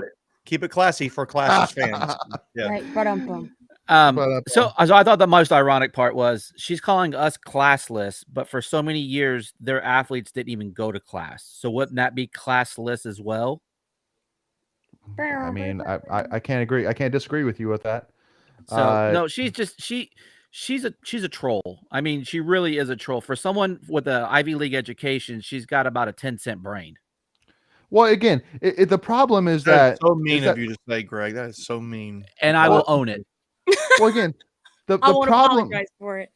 D: Keep it classy for classless fans. Yeah.
B: Right,
C: so I thought the most ironic part was she's calling us classless, but for so many years their athletes didn't even go to class. So wouldn't that be classless as well?
A: I mean, I can't agree. I can't disagree with you with that.
C: So no, she's a troll. I mean, she really is a troll. For someone with an Ivy League education, she's got about a 10-cent brain.
A: Well, again, the problem is
D: That's
A: that
D: so mean of you to say, Greg. That is so mean.
C: And I will own it.
A: Well, again, the
B: I won't
A: problem
B: apologize for it.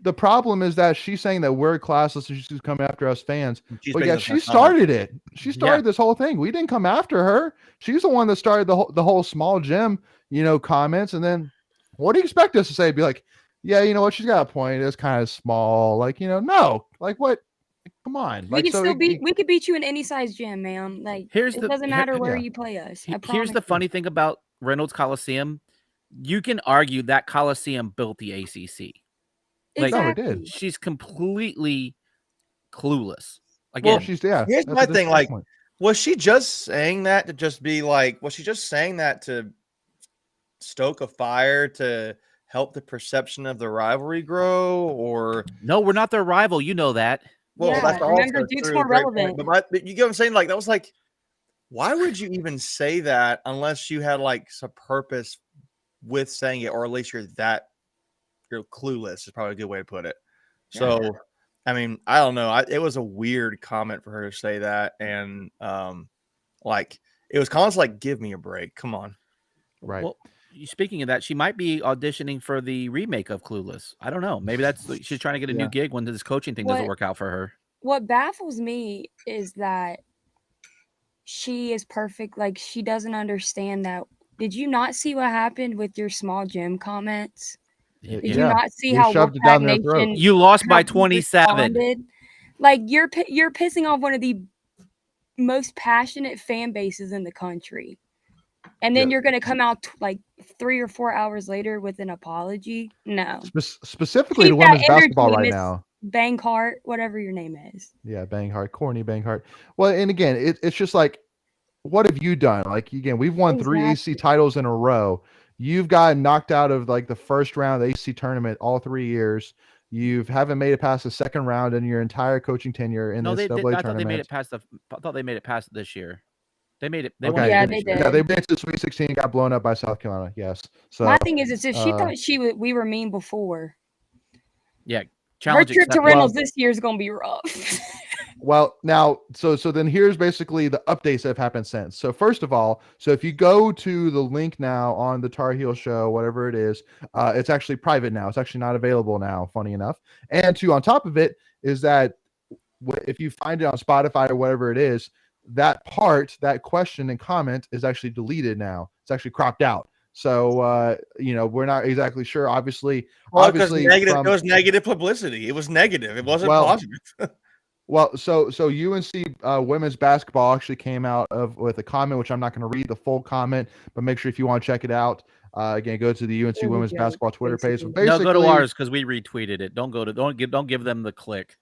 A: the problem is that she's saying that we're classless and she's coming after us fans.
D: She's
A: But
D: making
A: yeah,
D: those
A: she
D: comments.
A: started it. She
C: Yeah.
A: started this whole thing. We didn't come after her. She's the one that started the whole small gym, comments. And then what do you expect us to say? Be like, yeah, you know what? She's got a point. It's kind of small. Like, no. Like what? Come on.
B: We
A: Like,
B: can
A: so
B: still beat. We could beat you in any size gym, ma'am. Like,
C: Here's
B: it
C: the-
B: doesn't
C: here-
B: matter where
A: yeah.
B: you play us. I
C: Here's
B: promise
C: the
B: you.
C: funny thing about Reynolds Coliseum. You can argue that Coliseum built the ACC. Like,
A: No, it
B: Exactly.
A: did.
C: she's completely clueless.
A: Well,
C: Again,
A: here's
D: Here's
A: that's
D: my
A: a
D: thing.
A: discussion
D: Like,
A: point.
D: was she just saying that to just be like? Was she just saying that to stoke a fire to help the perception of the rivalry grow, or
C: no, we're not their rival. You know that.
D: well,
B: Yeah,
D: that's
B: remember,
D: also
B: Duke's
D: true,
B: more
D: great point.
B: relevant.
D: But you get what I'm saying? Like that was like, why would you even say that unless you had like some purpose with saying it, or at least you're clueless is probably a good way to put it. So, I mean, I don't know. It was a weird comment for her to say that, and like it was comments like, "Give me a break, come on."
A: Right.
C: Well, speaking of that, she might be auditioning for the remake of Clueless. I don't know. Maybe she's trying to get a new gig when this coaching thing doesn't
B: What-
C: work out for her.
B: What baffles me is that she is perfect. Like, she doesn't understand that. Did you not see what happened with your small gym comments? Did you
A: Yeah.
B: not see
A: We
B: how
A: shoved it
B: Wolfpack
A: down their throat.
B: Nation
C: You lost by
B: how he
C: 27.
B: responded? Like, you're pissing off one of the most passionate fan bases in the country, and then
A: Yeah.
B: you're gonna come out like 3 or 4 hours later with an apology? No.
A: Specifically to
B: Keep that
A: women's basketball
B: energy,
A: right
B: Miss
A: now.
B: Banghart, whatever your name is.
A: Yeah, Banghart, corny Banghart. Well, and again, it's just like, what have you done? Like, again, we've won 3 AC titles in a row. You've gotten knocked out of like the first round of the AC tournament all 3 years. You haven't made it past the second round in your entire coaching tenure in
C: No,
A: this
C: they did.
A: NCAA
C: I thought they made
A: tournament.
C: it past I thought they made it past this year. They made it. They won
A: Okay.
C: it
B: Yeah,
C: this
B: they
C: year.
B: did.
A: Yeah, they made it to Sweet 16 and got blown up by South Carolina. Yes. So
B: My thing is if she
A: uh,
B: thought we were mean before,
C: Yeah.
B: her
C: Challenge
B: trip to
C: accepted.
B: Reynolds this year is gonna be rough.
A: well, now, so then here's basically the updates that have happened since. So first of all, so if you go to the link now on the Tar Heel show, whatever it is, it's actually private now. It's actually not available now, funny enough. And on top of it is that if you find it on Spotify or whatever it is, that question and comment is actually deleted now. It's actually cropped out. So we're not exactly sure. Obviously,
D: Because negative. It was negative publicity. It was negative. It wasn't positive.
A: Well, so UNC women's basketball actually came out with a comment, which I'm not going to read the full comment, but make sure if you want to check it out, again, go to the UNC women's basketball Twitter page. But
C: No, go to ours because we retweeted it. Don't give them the click.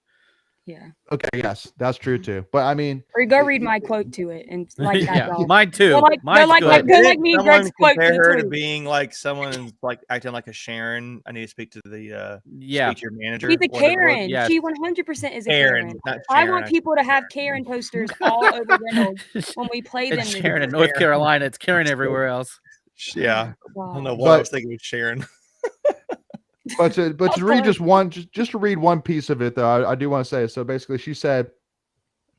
B: Yeah.
A: Okay. Yes, that's true too. But I mean,
B: or go read my quote to it and like that.
C: Yeah,
B: dog.
C: mine too.
B: Go like,
C: Mine's
B: go like,
C: good.
B: go like me and Greg's quote to
D: compare her
B: the
D: to
B: tweet.
D: being like someone like acting like a Sharon. I need to speak to the speak to your manager.
B: She's a Karen.
C: yes.
B: She 100% is a
D: Karen,
B: Karen.
D: not
B: I
D: Sharon,
B: want people to have Karen posters all over Reynolds when we play them.
C: It's
B: this
C: Sharon in
B: year.
C: North Carolina. It's Karen everywhere else.
D: Yeah, I don't know
B: Wow.
D: why I was thinking it was Sharon.
A: but to read just to read one piece of it though, I do want to say. So basically, she said,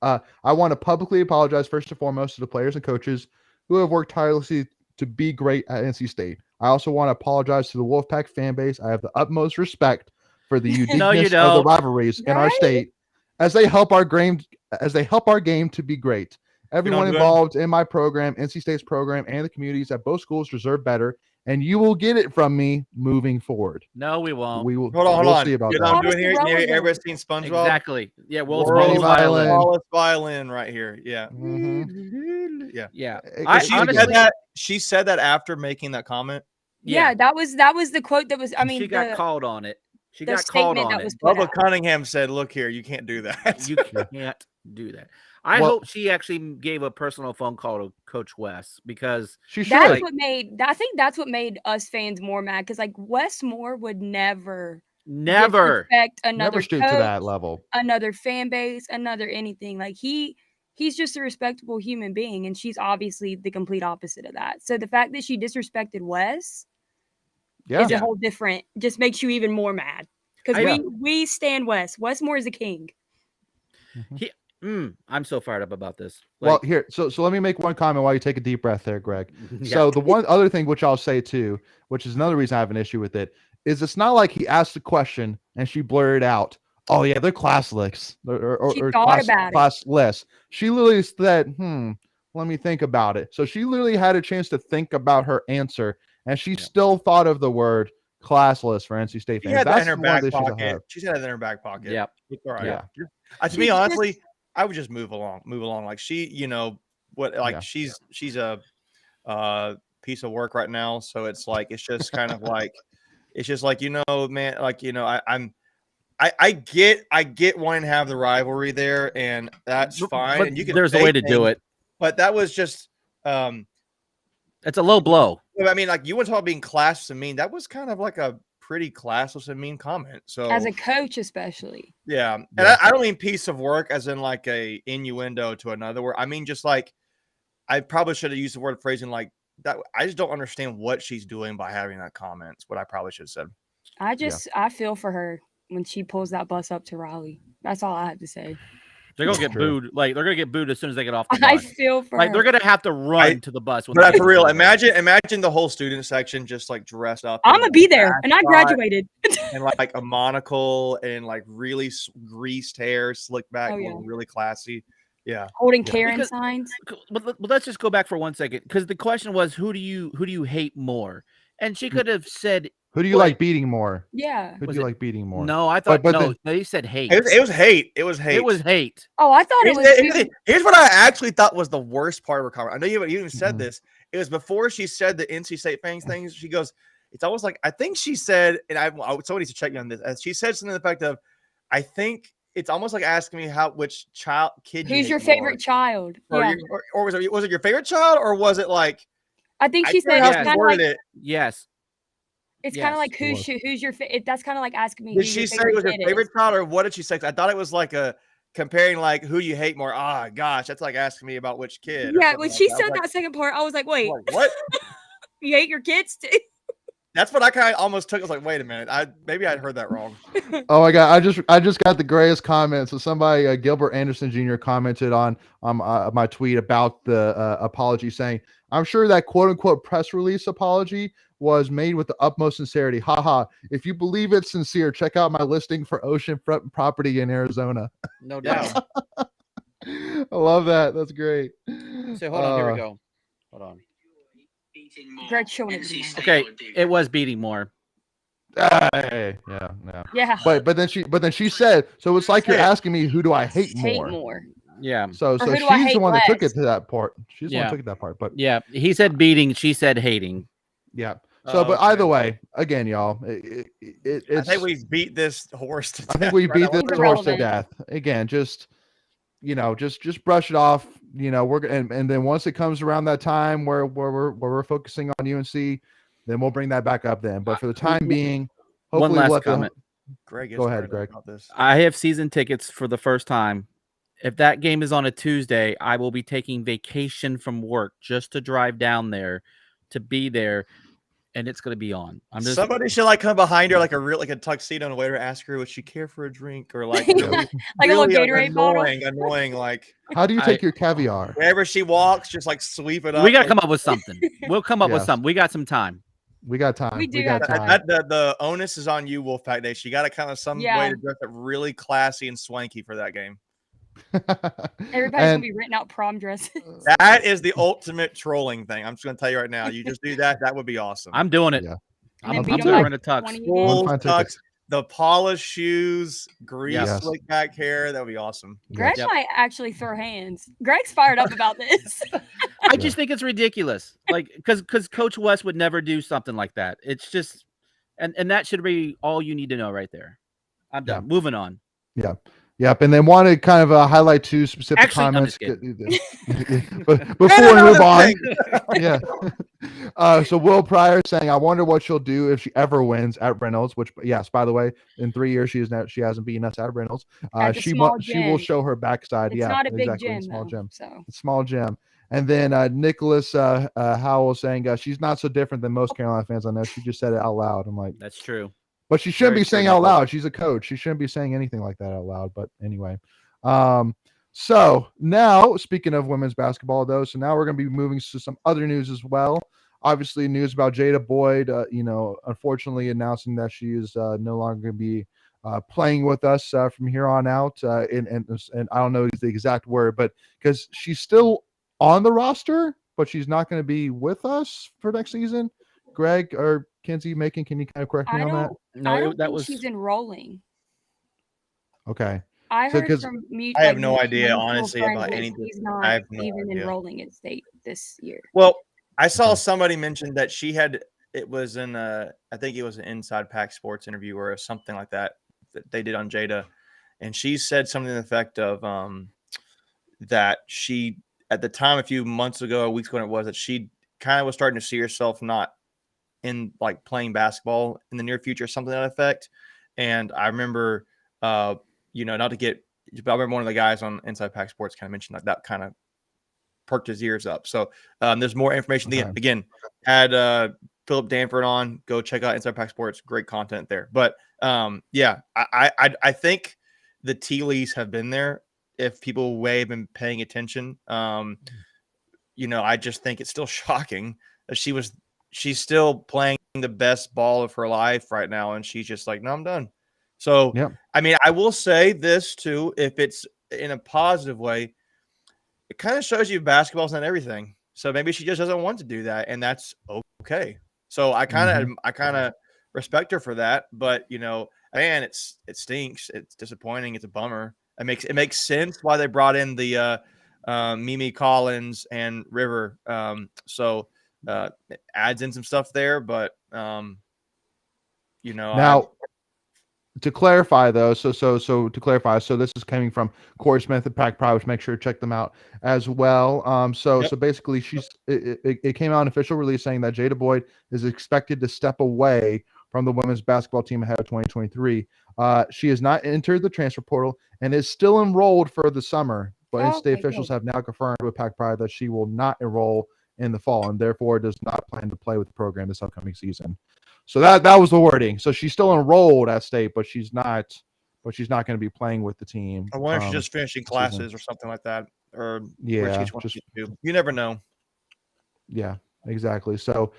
A: "I want to publicly apologize first and foremost to the players and coaches who have worked tirelessly to be great at NC State. I also want to apologize to the Wolfpack fan base. I have the utmost respect for the uniqueness of the rivalries in our state as they help our game to be great. Everyone involved in my program, NC State's program, and the communities at both schools deserve better, and you will get it from me moving forward."
C: No, we won't.
A: We will.
D: Hold on.
A: See about
D: you know
A: that.
D: what I'm doing here? Everybody's seen SpongeBob.
C: Exactly. Yeah.
D: World's
A: violin.
D: smallest violin right here. Yeah.
A: Mhm.
D: Yeah.
C: I
D: She said that after making that comment.
B: Yeah, that was the quote that was. I mean,
C: she got called on it. She
B: the
C: got called
B: statement
C: on
B: that
C: it.
B: was put
D: Bubba
B: out.
D: Cunningham said, "Look here, you can't do that.
C: You can't do that." I hope she actually gave a personal phone call to Coach Wes because
A: she should.
B: That's what made. I think that's what made us fans more mad because like Wes Moore would never disrespect another
A: stoop
B: coach,
A: to that level,
B: another fan base, another anything. Like he's just a respectable human being, and she's obviously the complete opposite of that. So the fact that she disrespected Wes is a whole different. Just makes you even more mad because we stand Wes. Wes Moore is a king.
C: I'm so fired up about this.
A: Well, here, so let me make one comment while you take a deep breath there, Greg.
C: Yeah.
A: So the one other thing which I'll say too, which is another reason I have an issue with it, is it's not like he asked the question and she blurted out, "Oh yeah, they're classless or
B: She thought about it.
A: classless." She literally said, let me think about it. So she literally had a chance to think about her answer, and she still thought of the word classless for NC State
D: She
A: fans.
D: had that
A: That's
D: in her
A: one of
D: back
A: the issues I
D: pocket.
A: have.
D: She's had it in her back pocket.
C: Yep.
D: It's all right.
A: Yeah.
D: To me, honestly, I would just move along. Like she, she's a piece of work right now. So it's like it's just kind of like man, I get wanting to have the rivalry there, and that's fine.
C: But
D: and you can
C: there's a way to do it.
D: But that was just
C: it's a low blow.
D: I mean, like you want to talk about being classless and mean. That was kind of like a pretty classless and mean comment. So
B: as a coach, especially.
D: Yeah. And I don't mean piece of work as in like a innuendo to another word. I mean, just like I probably should have used the word phrasing like that. I just don't understand what she's doing by having that comment. It's what I probably should have said.
B: I feel for her when she pulls that bus up to Raleigh. That's all I have to say.
C: They're gonna get booed. Like they're gonna get booed as soon as they get off the bus.
B: I feel for her.
C: They're gonna have to run to the bus.
D: But for real, imagine the whole student section just like dressed up.
B: I'm gonna be there, and I graduated.
D: And like a monocle and like really greased hair, slicked back, really classy. Yeah,
B: holding Karen signs.
C: But let's just go back for 1 second, because the question was, who do you hate more? And she could have said,
A: "Who do you like beating more?"
B: Yeah.
A: Who do you like beating more?
C: No, I thought they said hate.
D: It was hate. It was hate.
B: Oh, I thought it was.
D: Here's what I actually thought was the worst part of her comment. I know you even said this. It was before she said the NC State fans things. She goes, it's almost like I think she said, and somebody needs to check me on this. She said something to the effect of, I think it's almost like asking me which kid.
B: Who's your favorite child?
D: Or was it your favorite child, or was it like?
B: I think she said
C: it's
B: kind of like
C: yes.
B: It's kind of like who's your favorite. That's kind of like asking me.
D: Did she say it was your favorite child, or what did she say? I thought it was like a comparing like who you hate more. Ah, gosh, that's like asking me about which kid.
B: Yeah, when she said that second part, I was like, wait,
D: what?
B: You hate your kids too?
D: That's what I kind of almost took. I was like, wait a minute, maybe I'd heard that wrong.
A: Oh my god, I just got the greatest comment. So somebody, Gilbert Anderson Jr. commented on my tweet about the apology, saying, "I'm sure that quote unquote press release apology was made with the utmost sincerity. Haha. If you believe it's sincere, check out my listing for oceanfront property in Arizona."
C: No doubt.
A: I love that. That's great.
C: So hold on, here we go. Hold on.
B: Greg showing it.
C: Okay, it was beating more.
A: Yeah. But then she said, so it's like you're asking me, who do I hate more?
C: Yeah.
A: So she's the one that took it to that part. She's the one that took it to that part. But
C: yeah, he said beating, she said hating.
A: Yeah. So, but either way, again, y'all, it's.
D: I think we've beat this horse to death.
A: I think we beat this horse to death. Again, just brush it off. We're and then once it comes around that time where we're focusing on UNC, then we'll bring that back up then. But for the time being, hopefully
C: one last comment.
D: Greg,
A: go ahead, Greg.
C: I have season tickets for the first time. If that game is on a Tuesday, I will be taking vacation from work just to drive down there to be there. And it's going to be on.
D: Somebody should like come behind her like a tuxedo and a waiter, ask her would she care for a drink, or like really,
B: like a little Gatorade bottle.
D: Annoying. Like,
A: how do you take your caviar?
D: Wherever she walks, just like sweep it up.
C: We got to come up with something. We'll come up with something. We got some time.
A: We got time.
B: We do.
A: Got time.
D: The onus is on you, Wolfpack Nation. You got to kind of some way to dress up really classy and swanky for that game.
B: Everybody's gonna be written out prom dresses.
D: That is the ultimate trolling thing. I'm just gonna tell you right now. You just do that. That would be awesome.
C: I'm doing it.
A: Yeah.
C: I'm wearing a tux.
D: Tux, the polished shoes, grease, slick back hair. That would be awesome.
B: Greg might actually throw hands. Greg's fired up about this.
C: I just think it's ridiculous. Like, because Coach West would never do something like that. It's just, and that should be all you need to know right there. I'm done. Moving on.
A: Yeah. Yep, and then want to kind of highlight two specific comments before we move on. So Will Pryor saying, "I wonder what she'll do if she ever wins at Reynolds." Which, yes, by the way, in 3 years she hasn't beaten us at Reynolds. She will show her backside.
B: It's not a big gym,
A: small gym.
B: So
A: Small gym. And then Nicholas Howell saying, "She's not so different than most Carolina fans I know. She just said it out loud." I'm like,
C: that's true.
A: But she shouldn't be saying out loud. She's a coach. She shouldn't be saying anything like that out loud. But anyway, So now, speaking of women's basketball, though, so now we're going to be moving to some other news as well. Obviously, news about Jada Boyd, unfortunately announcing that she is no longer going to be playing with us from here on out. And I don't know the exact word, but because she's still on the roster, but she's not going to be with us for next season. Greg or Kenzie, can you kind of correct me on that?
B: I don't think she's enrolling.
A: Okay.
B: I heard from
D: I have no idea, honestly, about anything.
B: He's not even enrolling at state this year.
D: Well, I saw somebody mention that she had. It was in I think it was an Inside Pack Sports interview or something like that they did on Jada, and she said something to the effect of that she at the time a few months ago, weeks ago, it was that she kind of was starting to see herself not in like playing basketball in the near future, something to that effect. And I remember, not to get, but I remember one of the guys on Inside Pack Sports kind of mentioned that kind of perked his ears up. So there's more information. Okay. Again, had Philip Danford on. Go check out Inside Pack Sports. Great content there. But I think the tea leaves have been there. If people have been paying attention, I just think it's still shocking that she's still playing the best ball of her life right now, and she's just like, no, I'm done. So, I mean, I will say this too, if it's in a positive way, it kind of shows you basketball's not everything. So maybe she just doesn't want to do that, and that's okay. So I kind of respect her for that. But man, it stinks. It's disappointing. It's a bummer. It makes sense why they brought in the Mimi Collins and River. So it adds in some stuff there, but
A: now. To clarify, though, so to clarify, so this is coming from Corey Smith at Pack Pride, which make sure to check them out as well. So basically, it came out an official release saying that Jada Boyd is expected to step away from the women's basketball team ahead of 2023. She has not entered the transfer portal and is still enrolled for the summer, but state officials have now confirmed with Pack Pride that she will not enroll in the fall and therefore does not plan to play with the program this upcoming season. So that was the wording. So she's still enrolled at state, but she's not going to be playing with the team.
D: I wonder if she's just finishing classes or something like that, or you never know.
A: Yeah, exactly. So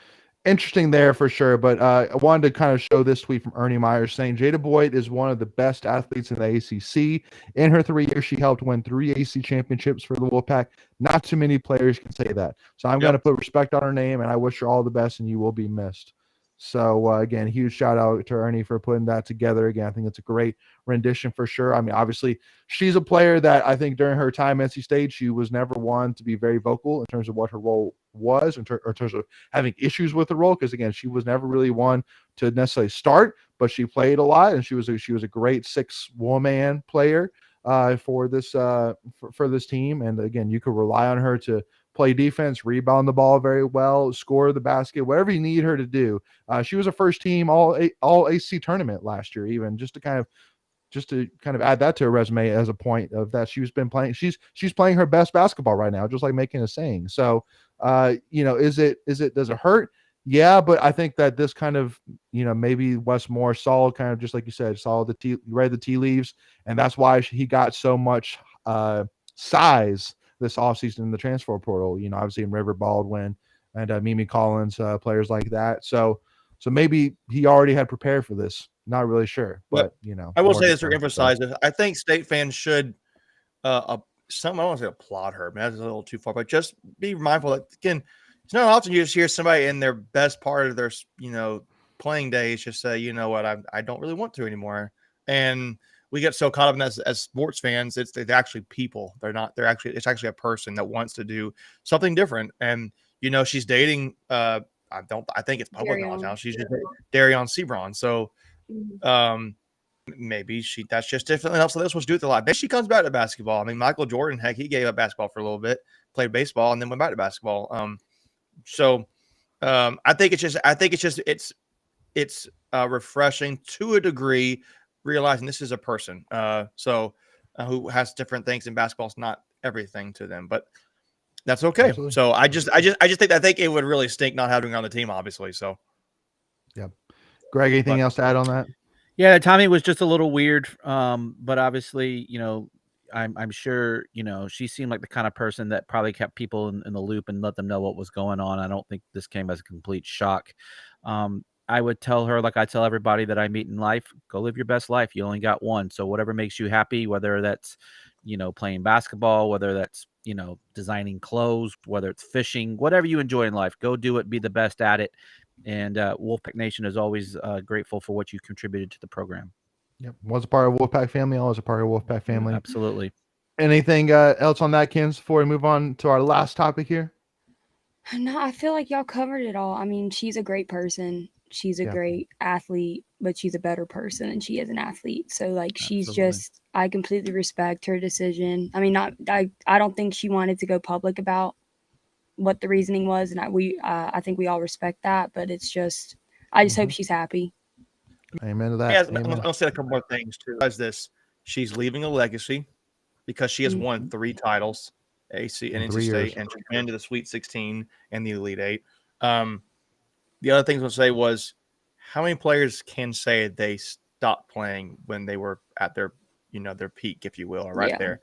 A: interesting there for sure. But I wanted to kind of show this tweet from Ernie Myers saying Jada Boyd is one of the best athletes in the ACC. In her 3 years, she helped win 3 ACC championships for the Wolfpack. Not too many players can say that. So I'm going to put respect on her name, and I wish her all the best, and you will be missed. So, again, huge shout out to Ernie for putting that together. Again, I think it's a great rendition for sure. I mean, obviously, she's a player that I think during her time at NC State, she was never one to be very vocal in terms of what her role was, in terms of having issues with the role. Because, again, she was never really one to necessarily start, but she played a lot, and she was a great 6-woman player for this team. And, again, you could rely on her to play defense, rebound the ball very well, score the basket, whatever you need her to do. She was a first team all ACC tournament last year, even just to kind of add that to her resume as a point of that she's playing her best basketball right now, just like Macon is saying. So, does it hurt? Yeah, but I think that this kind of, maybe Wes Moore saw kind of just like you said, read the tea leaves, and that's why he got so much size this offseason in the transfer portal, obviously in River Baldwin and Mimi Collins, players like that. So maybe he already had prepared for this. Not really sure, but
D: I will say this to emphasize this. I think state fans should, I don't want to say applaud her, man, that's a little too far, but just be mindful that, again, it's not often you just hear somebody in their best part of their, playing days just say, you know what, I don't really want to anymore. And we get so caught up in as sports fans, they're actually people. It's actually a person that wants to do something different. And, she's dating, I think it's public knowledge now. She's just Darion Sebron. So, maybe that's just different else. So that's what she do with her life. Maybe she comes back to basketball. I mean, Michael Jordan, heck, he gave up basketball for a little bit, played baseball, and then went back to basketball. I think it's refreshing to a degree, realizing this is a person. Who has different things in basketball. It's not everything to them, but that's okay. Absolutely. So I think it would really stink not having her on the team, obviously. So,
A: yeah. Greg, anything else to add on that?
C: Yeah, the timing was just a little weird. But obviously, I'm sure, she seemed like the kind of person that probably kept people in the loop and let them know what was going on. I don't think this came as a complete shock. I would tell her, like I tell everybody that I meet in life, go live your best life. You only got one. So whatever makes you happy, whether that's, playing basketball, whether that's, designing clothes, whether it's fishing, whatever you enjoy in life, go do it, be the best at it. And Wolfpack Nation is always grateful for what you contributed to the program.
A: Yep. Was a part of Wolfpack family. Always a part of Wolfpack family.
C: Absolutely.
A: Anything else on that, Kins, before we move on to our last topic here?
B: No, I feel like y'all covered it all. I mean, she's a great person. She's a great athlete, but she's a better person than she is an athlete. So, like, she's just, I completely respect her decision. I mean, I don't think she wanted to go public about what the reasoning was, and I think we all respect that. But it's just, I just hope she's happy.
A: Amen to that.
D: Yeah, I'll say a couple more things too. As this, she's leaving a legacy because she has won 3 titles, AC and NC State, and she's been to the Sweet 16 and the Elite 8. The other things I would say was, how many players can say they stopped playing when they were at their, their peak, if you will, or right there?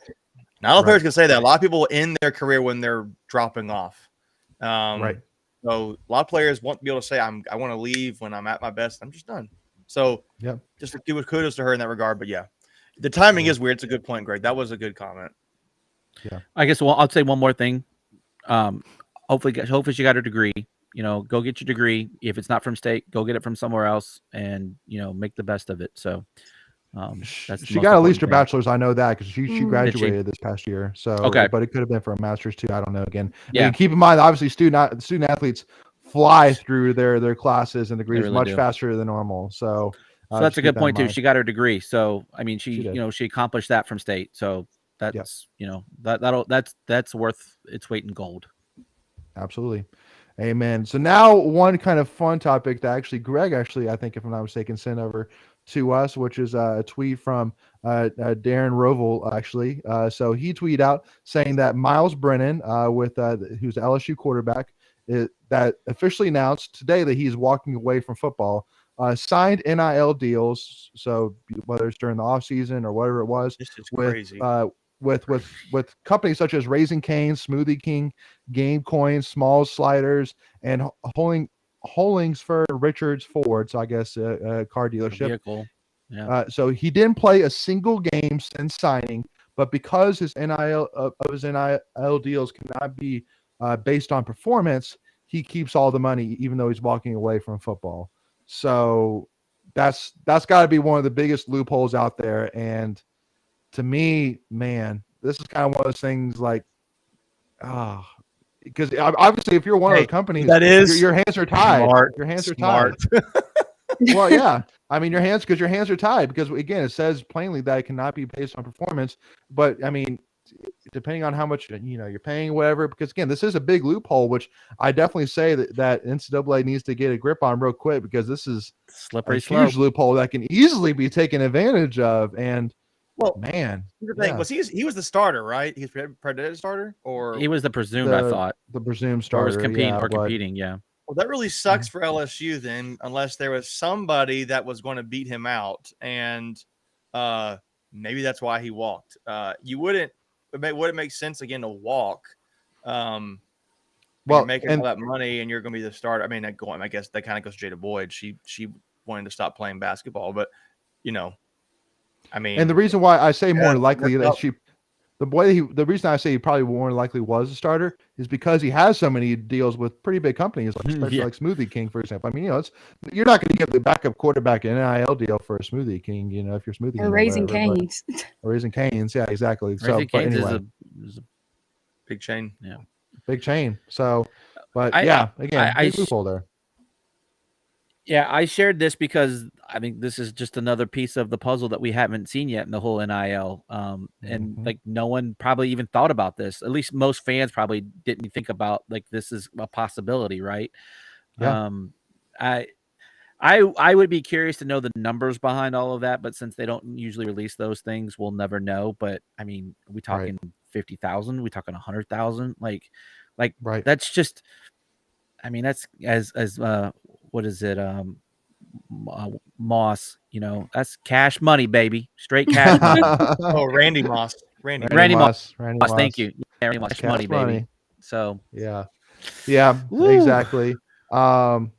D: Not all players can say that. A lot of people end their career when they're dropping off.
A: Right.
D: So a lot of players want to be able to say, I want to leave when I'm at my best. I'm just done. So just to give kudos to her in that regard. But yeah, the timing is weird. It's a good point, Greg. That was a good comment.
A: Yeah.
C: I guess I'll say one more thing. Hopefully she got her degree. Go get your degree. If it's not from state, go get it from somewhere else, and make the best of it. So
A: she got at least her bachelor's. I know that because she graduated this past year. So but it could have been for a master's too. I don't know. Again, and keep in mind, obviously, student athletes fly through their classes and degrees much faster than normal. So
C: that's a good point too. She got her degree. So I mean, she accomplished that from state. So that's that's worth its weight in gold.
A: Absolutely. Amen. So now one kind of fun topic that Greg, I think, if I'm not mistaken, sent over to us, which is a tweet from Darren Rovell, actually. So he tweeted out saying that Miles Brennan, who's the LSU quarterback, that officially announced today that he's walking away from football, signed NIL deals. So whether it's during the offseason or whatever it was,
D: this is crazy.
A: With companies such as Raising Cane's, Smoothie King, Game Coins, Smalls Sliders, and Hollingsford Richards Ford. So I guess a car dealership.
C: Vehicle. Yeah.
A: So he didn't play a single game since signing, but because his NIL deals cannot be based on performance, he keeps all the money, even though he's walking away from football. So that's got to be one of the biggest loopholes out there. And to me, man, this is kind of one of those things like, because obviously if you're one of those companies,
D: that is
A: your hands are tied.
D: Smart,
A: your hands are tied. Well, yeah. I mean, your hands are tied because, again, it says plainly that it cannot be based on performance. But I mean, depending on how much you're paying, whatever. Because again, this is a big loophole, which I definitely say that NCAA needs to get a grip on real quick, because this is
C: slippery
A: huge loophole that can easily be taken advantage of. And
D: well,
A: man,
D: the thing was he was the starter, right? He's predicted starter, or
C: he was the presumed. I thought
A: the presumed starter,
C: or was competing. Yeah.
D: Well, that really sucks for LSU then, unless there was somebody that was going to beat him out, and maybe that's why he walked. Would it make sense again to walk? Well, you're making all that money, and you're going to be the starter. I mean, I guess that kind of goes to Jada Boyd. She wanted to stop playing basketball, but I mean,
A: and the reason why I say more likely that the reason I say he probably more likely was a starter is because he has so many deals with pretty big companies, especially like Smoothie King, for example. I mean, you're not going to give the backup quarterback an NIL deal for a Smoothie King, if you're Smoothie King.
B: Or Raising Cane's.
A: Or Raising Cane's, yeah, exactly.
C: Raising Cane's is a
D: big chain.
C: Yeah.
A: Big chain. So, but again, big loophole there.
C: Yeah, I shared this because I think this is just another piece of the puzzle that we haven't seen yet in the whole NIL. And like no one probably even thought about this. At least most fans probably didn't think about like this is a possibility, right?
A: Yeah.
C: I would be curious to know the numbers behind all of that, but since they don't usually release those things, we'll never know. But I mean, are we talking 50,000? We talking 100,000? Like
A: right.
C: That's just. I mean, that's as what is it? Moss, that's cash money, baby. Straight cash money.
D: Oh, Randy Moss.
C: Randy
A: Moss.
C: Thank you. Yeah, Randy Moss.
A: Cash
C: Money, baby. So
A: yeah,
C: Woo.
A: exactly. And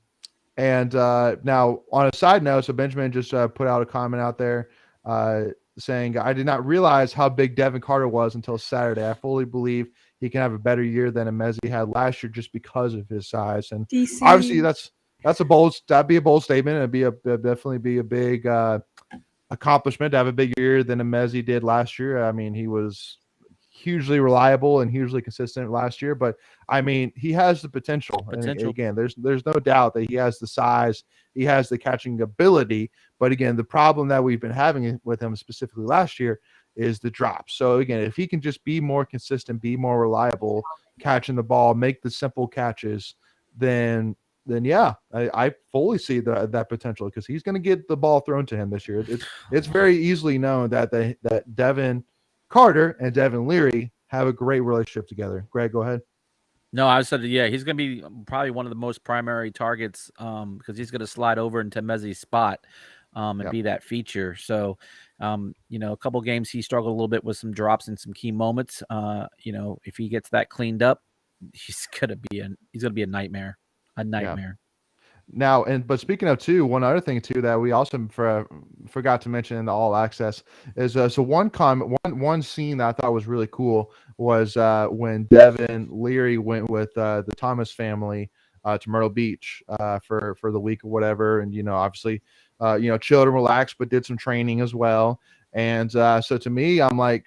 A: now on a side note, so Benjamin just put out a comment out there saying, I did not realize how big Devin Carter was until Saturday. I fully believe he can have a better year than Emezi had last year just because of his size. And
B: DC.
A: obviously that'd be a bold statement. It'd definitely be a big accomplishment to have a bigger year than Emezi did last year. I mean, he was hugely reliable and hugely consistent last year, but I mean, he has the potential. And again, there's no doubt that he has the size, he has the catching ability. But again, the problem that we've been having with him specifically last year is the drops. So again, if he can just be more consistent, be more reliable, catching the ball, make the simple catches, then yeah, I fully see that potential, because he's going to get the ball thrown to him this year. It's very easily known that Devin Carter and Devin Leary have a great relationship together. Greg, go ahead.
C: No, I said, yeah, he's going to be probably one of the most primary targets because he's going to slide over into Mezi's spot and be that feature. So, a couple games he struggled a little bit with some drops and some key moments. If he gets that cleaned up, he's going to be a nightmare. A nightmare.
A: Now, but speaking of one other thing too that we also forgot to mention in the All Access is one scene that I thought was really cool was when Devin Leary went with the Thomas family to Myrtle Beach for the week or whatever, and obviously chilled and relaxed, but did some training as well. And so to me, I'm like,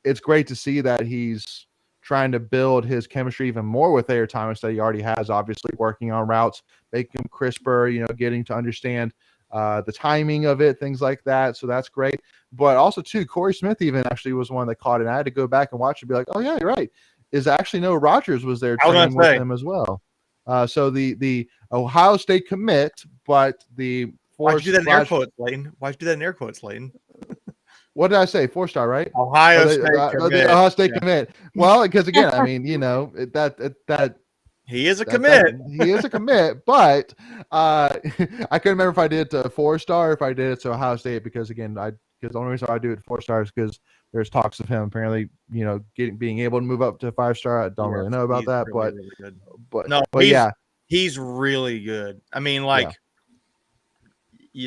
A: it's great to see that he's trying to build his chemistry even more with Thayer Thomas that he already has, obviously working on routes, making them crisper, getting to understand the timing of it, things like that. So that's great. But also too, Corey Smith even actually was one that caught it. And I had to go back and watch and be like, oh yeah, you're right. Is actually Noah Rogers was there training with him as well. So the Ohio State commit, but the
D: why'd you do that in air quotes, Layton? Why'd you do that in air quotes, Layton?
A: What did I say? 4-star, right?
D: Ohio State
A: commit. Well, because again, I mean, that
D: he is a commit.
A: He is a commit, but I couldn't remember if I did it to 4-star or if I did it to Ohio State, because again, because the only reason I do it 4 stars because there's talks of him apparently, being able to move up to 5-star. I don't really know about that, really, but
D: he's really good. I mean,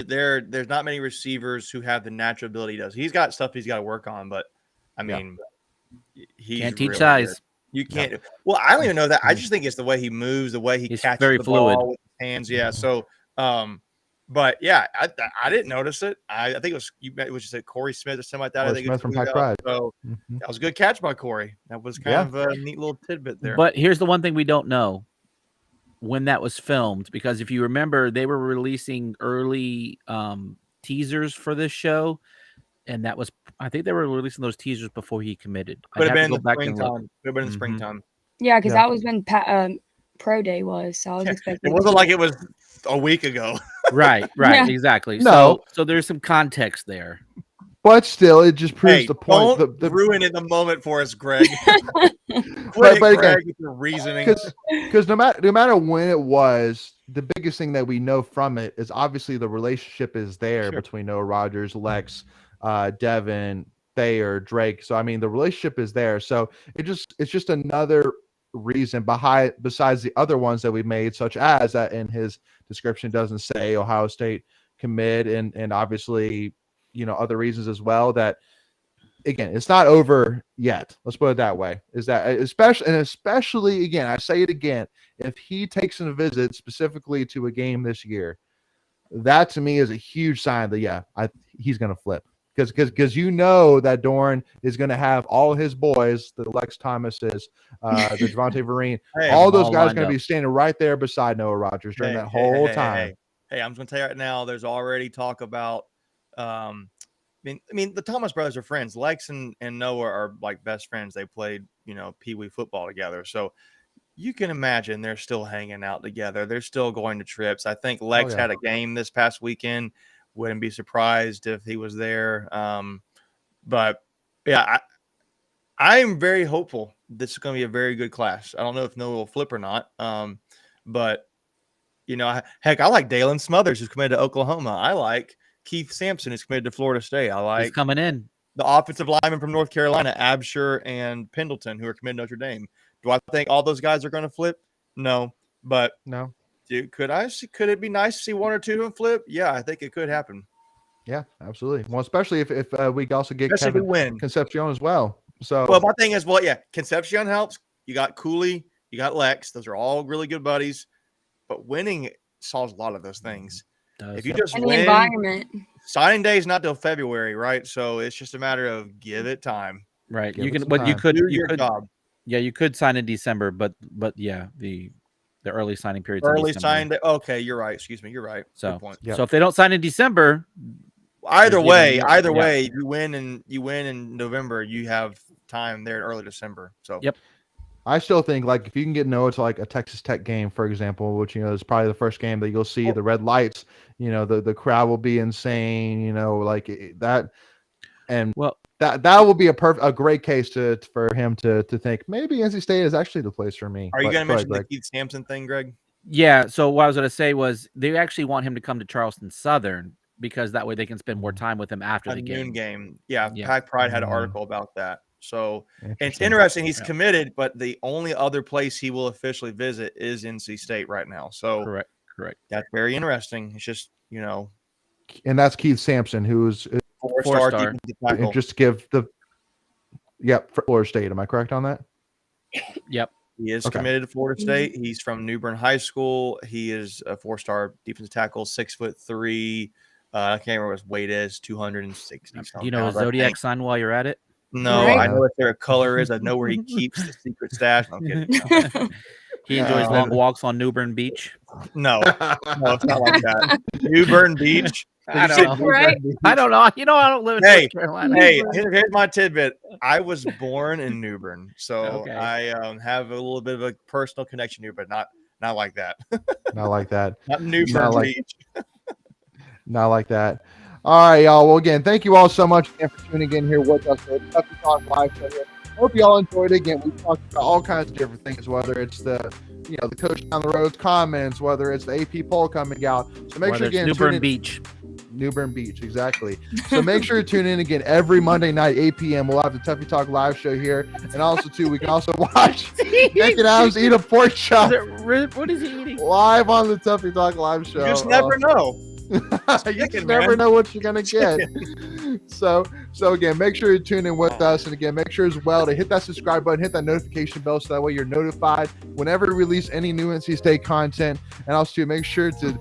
D: there's not many receivers who have the natural ability he does. He's got stuff he's got to work on, but I mean, he
C: can't teach size.
D: Good. You can't. Yeah. Well, I don't even know that. I just think it's the way he moves, the way he's catches
C: very
D: the
C: fluid
D: ball with his hands. Yeah. So, but yeah, I didn't notice it. I think it was just a Corey Smith or something like that.
A: Corey
D: I think
A: Smith from Pack Pride.
D: So that was a good catch by Corey. That was kind of a neat little tidbit there.
C: But here's the one thing we don't know: when that was filmed, because if you remember, they were releasing early teasers for this show, and I think they were releasing those teasers before he committed.
D: Could have been in the springtime. Could have been in the springtime.
B: Yeah, because that was when Pro Day was, so I was expecting.
D: It wasn't like it was a week ago.
C: Right, exactly.
A: No.
C: So there's some context there.
A: But still, it just proves the point.
D: Don't ruin it in the moment for us, Greg. Greg, with your reasoning.
A: Because no matter when it was, the biggest thing that we know from it is obviously the relationship is there between Noah Rogers, Lex, Devin, Thayer, Drake. So I mean, the relationship is there. So it's just another reason besides the other ones that we made, such as that in his description doesn't say Ohio State commit, and obviously other reasons as well, that again, it's not over yet. Let's put it that way. Is that especially again, I say it again, if he takes a visit specifically to a game this year, that to me is a huge sign that he's going to flip, because that Doran is going to have all his boys, the Lex Thomases, the Javonte Vereen, all those guys are going to be standing right there beside Noah Rogers during that whole time.
D: Hey, I'm just going to tell you right now, there's already talk about I mean, the Thomas brothers are friends. Lex and Noah are like best friends. They played, Pee-wee football together. So you can imagine they're still hanging out together. They're still going to trips. I think Lex had a game this past weekend. Wouldn't be surprised if he was there. But yeah, I am very hopeful this is going to be a very good class. I don't know if Noah will flip or not. But heck, I like Dalen Smothers, who's committed to Oklahoma. I like Keith Sampson is committed to Florida State. I like
C: he's coming in.
D: the offensive linemen from North Carolina, Absher and Pendleton, who are committed to Notre Dame. Do I think all those guys are going to flip? No, but
A: No.
D: could it be nice to see one or two of them flip? Yeah, I think it could happen.
A: Yeah, absolutely. Well, especially if we also get
D: Especially
A: Kevin
D: win.
A: Concepcion as well. So,
D: well, my thing is, Concepcion helps. You got Cooley, you got Lex. Those are all really good buddies. But winning solves a lot of those things. If you just win,
B: environment.
D: Signing day is not till February, right? So it's just a matter of give it time.
C: Right.
A: Give
C: You
A: it
C: can,
A: some
C: but
A: time.
C: you could,
D: Do
C: you
D: your
C: could,
D: job.
C: yeah, you could sign in December, but yeah, the early signing period.
D: Early sign day. Okay, you're right. Excuse me. You're right.
C: So,
D: good point.
A: Yep.
C: so if they don't sign in December,
D: Either way,
C: yeah.
D: you win in November, you have time there in early December. So
C: Yep.
A: I still think like if you can get Noah to like a Texas Tech game, for example, which is probably the first game that you'll see the red lights, the crowd will be insane, like that, and
C: well,
A: that will be a great case for him to think maybe NC State is actually the place for me.
D: Are you going to mention
A: Greg?
D: the Keith Sampson thing, Greg?
C: yeah. So what I was going to say was they actually want him to come to Charleston Southern because that way they can spend more time with him after the
D: noon
C: game.
D: game. Yeah,
C: Yeah.
D: Pack Pride had an article about that. So and it's
A: Interesting.
D: interesting. He's committed, but the only other place he will officially visit is NC State right now. So
C: Correct.
D: that's very interesting. It's just
A: And that's Keith Sampson, who's
D: four-star
C: Four-star.
D: defensive tackle.
A: just to give for Florida State. Am I correct on that?
C: Yep.
D: He is
A: Okay.
D: committed to Florida State. He's from New Bern High School. He is a four-star defensive tackle, 6'3". I can't remember what his weight is, 260.
C: Do you know his zodiac sign while you're at it?
D: No,
B: Right.
D: I know what their color is. I know where he keeps the secret stash. I'm kidding. No.
C: He enjoys long walks on New Bern Beach.
D: No, it's not like that. New Bern Beach.
C: I
D: Did you say
C: don't
D: New
B: know.
D: Bern
B: Right?
D: Beach?
C: I don't know. I don't live in
D: Hey,
C: North Carolina.
D: Hey, here's my tidbit. I was born in New Bern, so
C: Okay.
D: I have a little bit of a personal connection here, but not like that.
A: Not like that.
D: Not New
A: Not
D: Bern
A: like-
D: Beach.
A: Not like that. All right, y'all. Well, again, thank you all so much again for tuning in here with us for the Tuffy Talk live show here. Hope you all enjoyed it. Again, we talked about all kinds of different things, whether it's the coach down the road comments, whether it's the AP poll coming out. So make
C: Whether
A: sure
C: it's
A: again
C: New
A: tune
C: Bern
A: in-
C: Beach.
A: New Bern Beach, exactly. So make sure to tune in again every Monday night, 8 p.m. We'll have the Tuffy Talk live show here, and also too, we can also watch Nick and Adams eat a pork chop
C: What is he eating?
A: live on the Tuffy Talk live show.
D: You just never know.
A: You
D: Chicken,
A: just never
D: man.
A: know what you're gonna get. So again, make sure you tune in with us, and again, make sure as well to hit that subscribe button, hit that notification bell, so that way you're notified whenever we release any new NC State content. And also to make sure to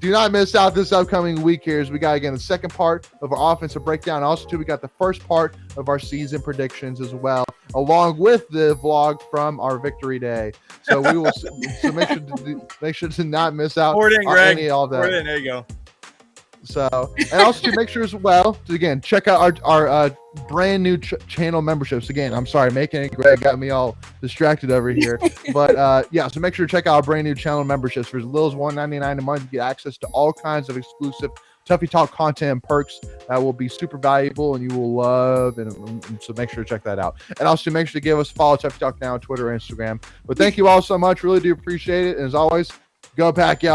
A: do not miss out this upcoming week here, as we got again the second part of our offensive breakdown. Also too, we got the first part of our season predictions as well, along with the vlog from our victory day. So we will. So make sure to not miss out
D: Pour it in,
A: on
D: Greg.
A: any of that.
D: Pour it in. There you go.
A: So, and also to make sure as well to again check out our brand new channel memberships. Again, I'm sorry, making it Greg got me all distracted over here, but yeah. So make sure to check out our brand new channel memberships for as little as $1.99 a month. You get access to all kinds of exclusive Tuffy Talk content and perks that will be super valuable and you will love. And so make sure to check that out. And also make sure to give us a follow Tuffy Talk now on Twitter and Instagram. But thank you all so much. Really do appreciate it. And as always, go Pack, y'all.